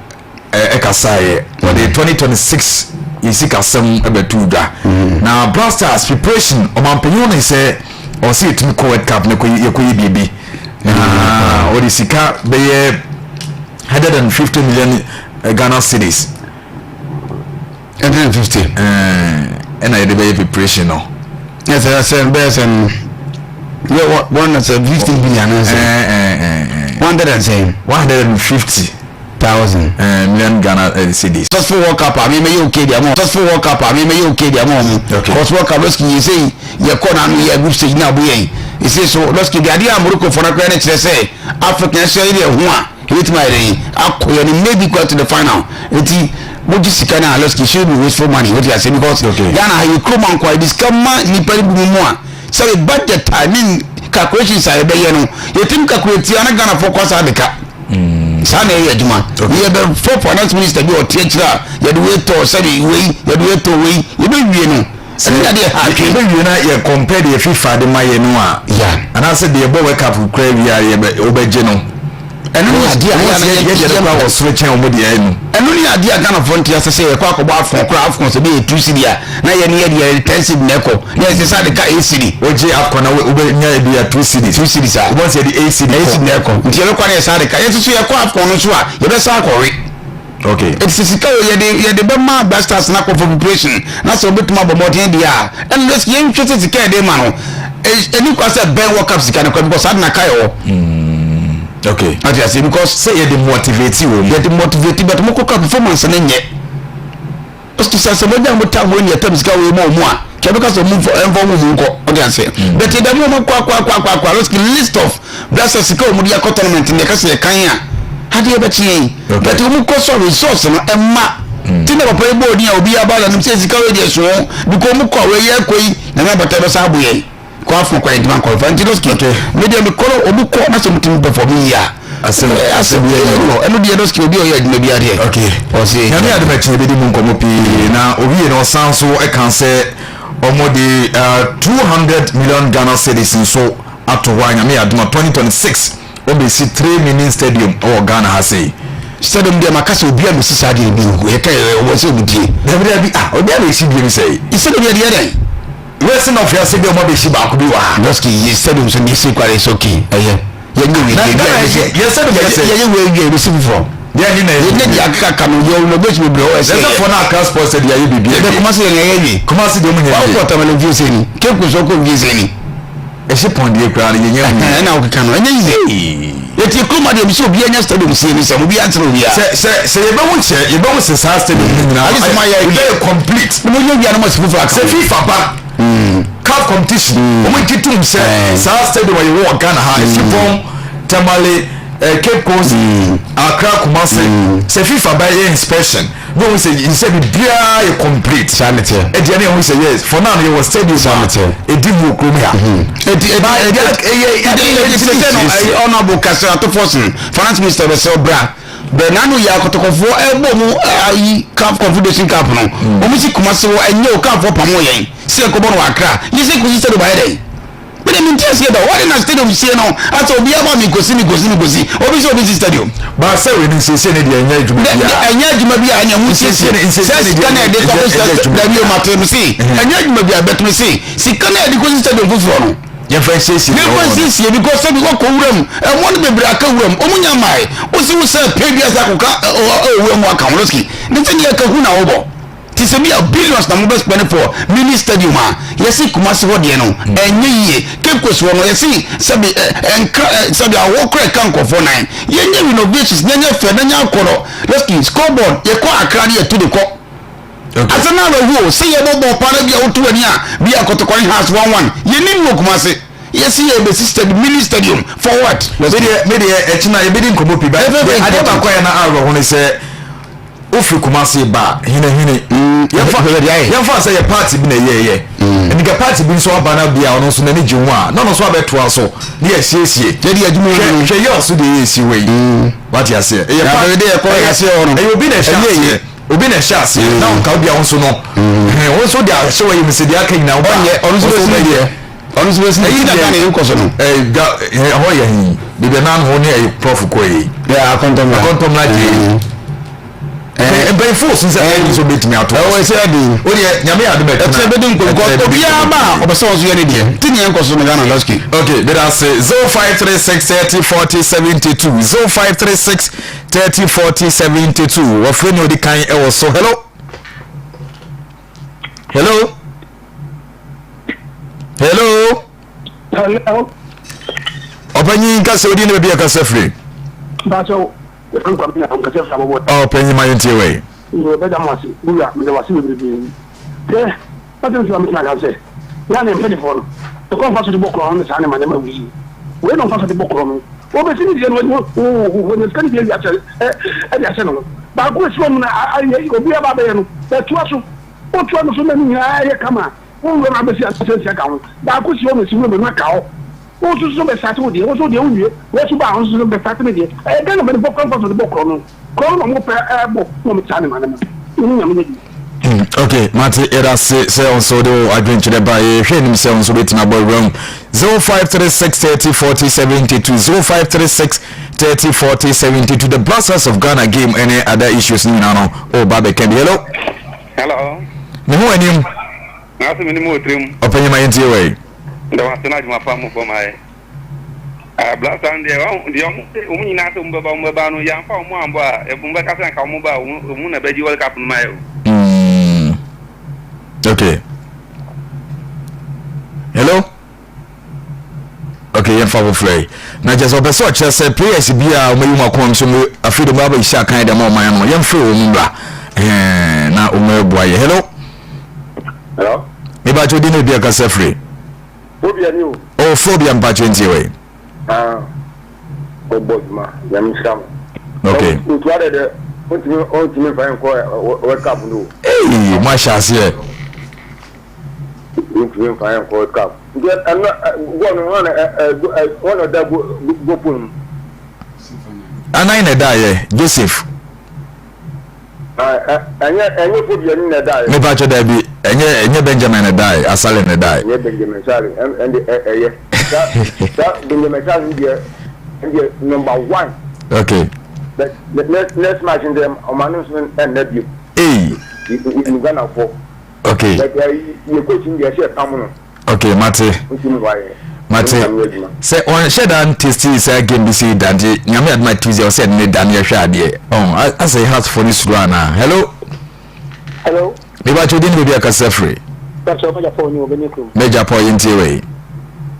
B: ekasaye for the 2026 isi kasem ebetuda na Blasters preparation omampenyo ne se o se etimi ko World Cup ne ko yekoyi bibi na o di sika be 150 million Ghana cedis
D: 150
B: and I be preparation no
D: yes I said best and yeah one that's 15 billion 150,000
B: million Ghana cedis.
D: Just for World Cup, I mean, you okay, the amount. Just for World Cup, I mean, you okay, the amount. Because World Cup, you say, you're corner, you're good stage now, boy. You say, so let's get the idea. Morocco for a credit, say, African Australia, hit my ring. Maybe go to the final. What you see, let's get you waste for money. What you say, because Ghana, you come on quite this come on, you pay more. So, budget timing calculations are there, you think calculate, you're not gonna focus on the cap. Sana ye aduma we be for finance minister bi o tiechira ye de we to sabi we ye de we to we ye be wie no se ya de ha
B: ke be wie na ye compare the FIFA de maye no a
D: ya
B: ana se de bo World Cup kra wi a ye be obeje no
D: enu ni ade a
B: ye de kwa wo so chen omo de enu
D: enu ni ade a Ghana frontier se se ye kwa ko ba afon kra afon se be 2 cedi a na ye ne ye de 10 cedi na ko na se sa de ka 8 cedi
B: oje afko na we nya bi ya 2 cedi
D: sa
B: wo se de 8 cedi
D: na ko nti ye kwa na sa de ka ye so ye kwa afon no so a ye be sa ko re
B: okay
D: it's sika ye de be ma Blasters na ko for preparation na so betuma bo modern dia and let's ye ntwete sika de ma no eni kwa se ben World Cup sika na ko because na kai o
B: okay
D: I say because
B: say you motivate you
D: but mo ko performance na nye to say se moja mo ta mo ni atam sika we mo a ke because mo for envo mo nko okay say but the mo kwa list of Blasters sika mo dia tournament ne ka se kan a hade BECHEM but mo ko so resource no emma tina papa e bo ni a obi abala no se sika we dia so because mo ko we ye koi na na bata be sa boye ko afọ kwa ndima ko fantilos kike media me kolo obu ko na so mutim perform ya asem no eno dia dos ki obi o ya dina bia de
B: okay
D: o se
B: ya me ade BECHEM be di mu nkomo pi na obi no san so e kan se omodi 200 million Ghana cedis so ato wa nya me aduma 2026 obi si 3 mini stadium o Ghana ha sei
D: stadium dia makasa obi a mesi sade bi e ka o se obi die
B: bi obi a mesi bi sei
D: stadium dia de
B: Western of your city, what is about to be?
D: Loski, you said it was a missing quite is okay. You knew it. Yes, you will get received from.
B: Yeah, you know,
D: come on, which will blow us.
B: There's a phone passport said, yeah, you be
D: Kumasi and come on, see the money. What I'm going to use any. Keep was okay, use any. A ship on the crowd, and now we can run easy. If you come at him, so be an stadium series, and we answer here.
B: Say, you don't say, I just my idea complete.
D: You are almost for
B: FIFA. Cup competition we get to say South Stadium where you walk Ghana high Sipon Tamale Cape Coast Accra Kumasi say FIFA by inspection no we say you say be complete sanity and the we say yes for now you was stadium sanity e di mu krom here
D: honorable Kasrato Fosun finance minister be so bra Benanu ya KOTOKO ebo mu ayi Cup Confederation Cup no omu si Kumasi wo enye o Cup for pamo yen se ko bono Accra you say kusi stadium by dey but dem ntia se da what in stadium se no aso obi aba mi gosi obi so obi stadium
B: ba say we ni se ne de enye adwuma bia
D: enye adwuma bia anya mu se kana de ko da bi o matem si enye adwuma bia betum si kana de ko stadium fufuro no
B: ye fancy
D: because some go wuram e won be bra ka wuram omunya mai o si wo say pebia sa ko ka wuram aka woloski ne tani ka hu na wo bo Tis a billions na mobile spend for mini stadium. Yes, Kumasi Wodiano, and ye, Cape Coast one, you see, Sabi and Sabi, I walk a canker for 9. You know, bitches, Nanya Fernanya Koro, Lesky, scoreboard, you quite a carrier to the cock. As another rule, say a mobile part of your 2 be a KOTOKO has 1-1. You need no Kumasi. Yes, he has assisted mini stadium for what?
B: Maybe a China, you didn't come up with that. I don't quite an hour when they say, Ufi Kumasi ba, hine. Yamfa say a party been a year. And the party been so banana be on also many Juma. No, so better also. Yes, Jadi Ajuma, she also the easy way. What you say? You will be a shot. Obi na shas na nka obi ahonso no also they are showing you say they are king now but honestly you na you koso no ho ya hin de be na ho ne prof ko yi ya akontom na je ben force say so bit me ato o say adi o de nyame ade be tena be din ko obi ama obeso so ye ne de tin yen koso no Ghana Lasky. Okay, let us say 0536304072 0536304072 what friend the kind e was so hello Opanyi ka se odi ne be ka se free
E: bacho
B: oh penny my way
E: no be damasi buya me wasi me be eh patin so me na say ya na me for to come for the book on the man ma we don't pass the book on o be sini no when it's can be ya no ba go so na ayi obi aba be no be to aso o to no so na ni ya kama o we ma be si asensia ka ho ba go so no si we na ka ho o to so be sati o de o so de o wie we so ba o so be sati me de e ga no be book on for the book on ko no mo pe bo mo mi tane man ni nyam ne di.
B: Okay, Mati era say on so do adventure by hwenim say on so betina boy room 0536304072 0536304072 the Blasters of Ghana game any other issues ni na no oh babe can hello me ho anim
F: na so me ni mo trim
B: open my NTA way
F: ndo wa tena juma pa mo ko mai Blasters ndi o mu nyina so mbeba no ya fa mo ambo a e bumba ka san ka mo ba o mu na baji World Cup no mai
B: okay hello okay, for free. Now just open so just say players be a me you come so afraid of baba isha kind of more man no yam free omumbla na umeboye hello me ba jodi no be aka say free
E: phobia ni o
B: oh phobia mpa 20 way
E: obodma yam sham
B: okay
E: o to ade de o ti me fa enko World Cup no
B: eh ma chance here
E: you fa enko World Cup get one of that go pun
B: ana ina da ye Joseph
E: enye phobia ni na da
B: me ba cho da bi enye Benjamin na da asale na da
E: enye Benjamin Sale and that Benjamin Sale is number 1
B: okay
E: let's match in them announcement and debut in Ghana for
B: okay
E: like you coaching the share come
B: okay Mate say on shed and tasty say game be say that nyame adma Tuesday said me dan ye hwa ade oh I say heart for this run hello me ba chodin be aka safre
E: that's all for you be niku
B: major point way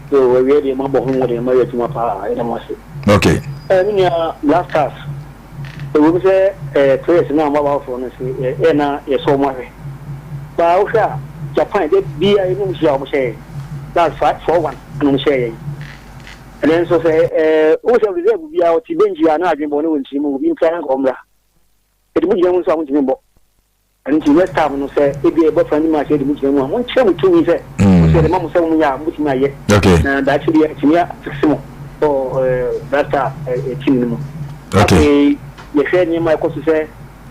E: so we dey ma bo hu dey ma yetuma pa ina mo se
B: okay
E: me last class we say players na ma ba for no say na ye so mo he ba o sha Japan dey be I no sha mo say that's 5-4-1 no share and then so say o se we dey be out benji na adwembo no wonti mu bi nkan ko mra e mu jemu so wonti mbo and the West Ham no say e be ebo fan ma say e mu jemu won che mu tumi say o se de ma mo say mu ya mu timi aye
B: okay
E: and actually timi ya fiximo for that team no
B: okay
E: ye share ni ma ko so say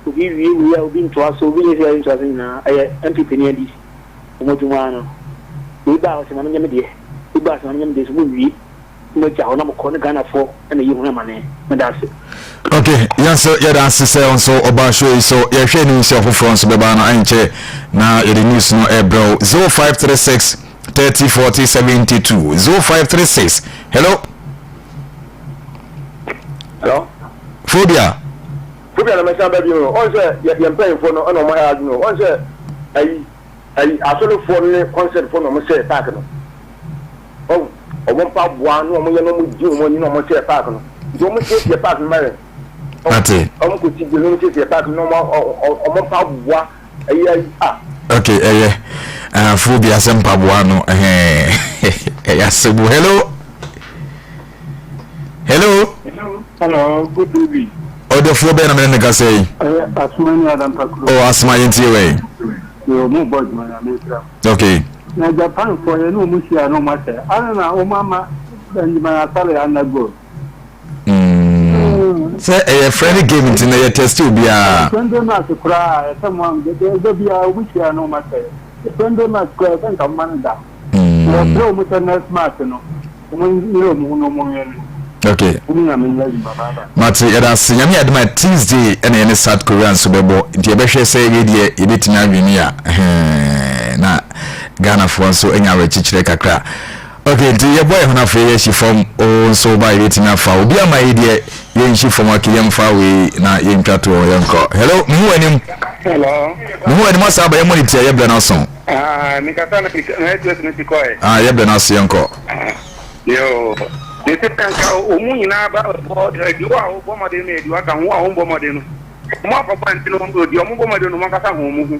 E: obi wi obi nto aso obi ni say nto aso na MPP ni adi mo juma no iba o se ma nyame de iba se ma nyame de so wi mo ja ona mo ko ne Ghana for na yi hu na mane me da se
B: okay yes yeah that say on so oba show so yeah hwe ni so for France be ba na anche na the news no e bro 0536 304072 0536 hello
E: phobia na me say baby no on say ye pay for no on my head no on say
G: I sort of for the concert for no say park no. Oh, I won't pop one no more you when you know much park no. You must take your park marry.
B: Ate.
G: I could see the limited your park no more or pop one.
B: Okay, phobia sempa boano yasebu. Hello,
E: good evening.
B: the phobia na me ka say
E: Asmani Adam Pakro.
B: oh asma yenti we
E: You no board man America.
B: okay
E: Na Japan for you no musia no matter. Ana o mama and my asale anago.
B: say a friendly game in the test you be a
E: Sunday night cry someone there be a musia no matter. Sunday night cry can come man da. No musia na smart no. No no
B: okay Mati era sinyami adma Tuesday ene South Korea so bebo nti ebehwe say ye die yebetimi awini a na Ghana for so enya rechichire kakra okay nti ye boy hona fe ye shi form o so ba yebetimi afa obi ama ye die ye nshi form akiyem fa we na ye ntwato ye nko hello mu anim asaba ye monitor ye bla na so
F: mikata na network ni tikoe
B: ye bla na so ye nko
F: yo Desse tanka o muina ba diwa o bomade ne diwa kan wa o bomade no mo apa ban tino o diwa mo bomade no makasa ho mu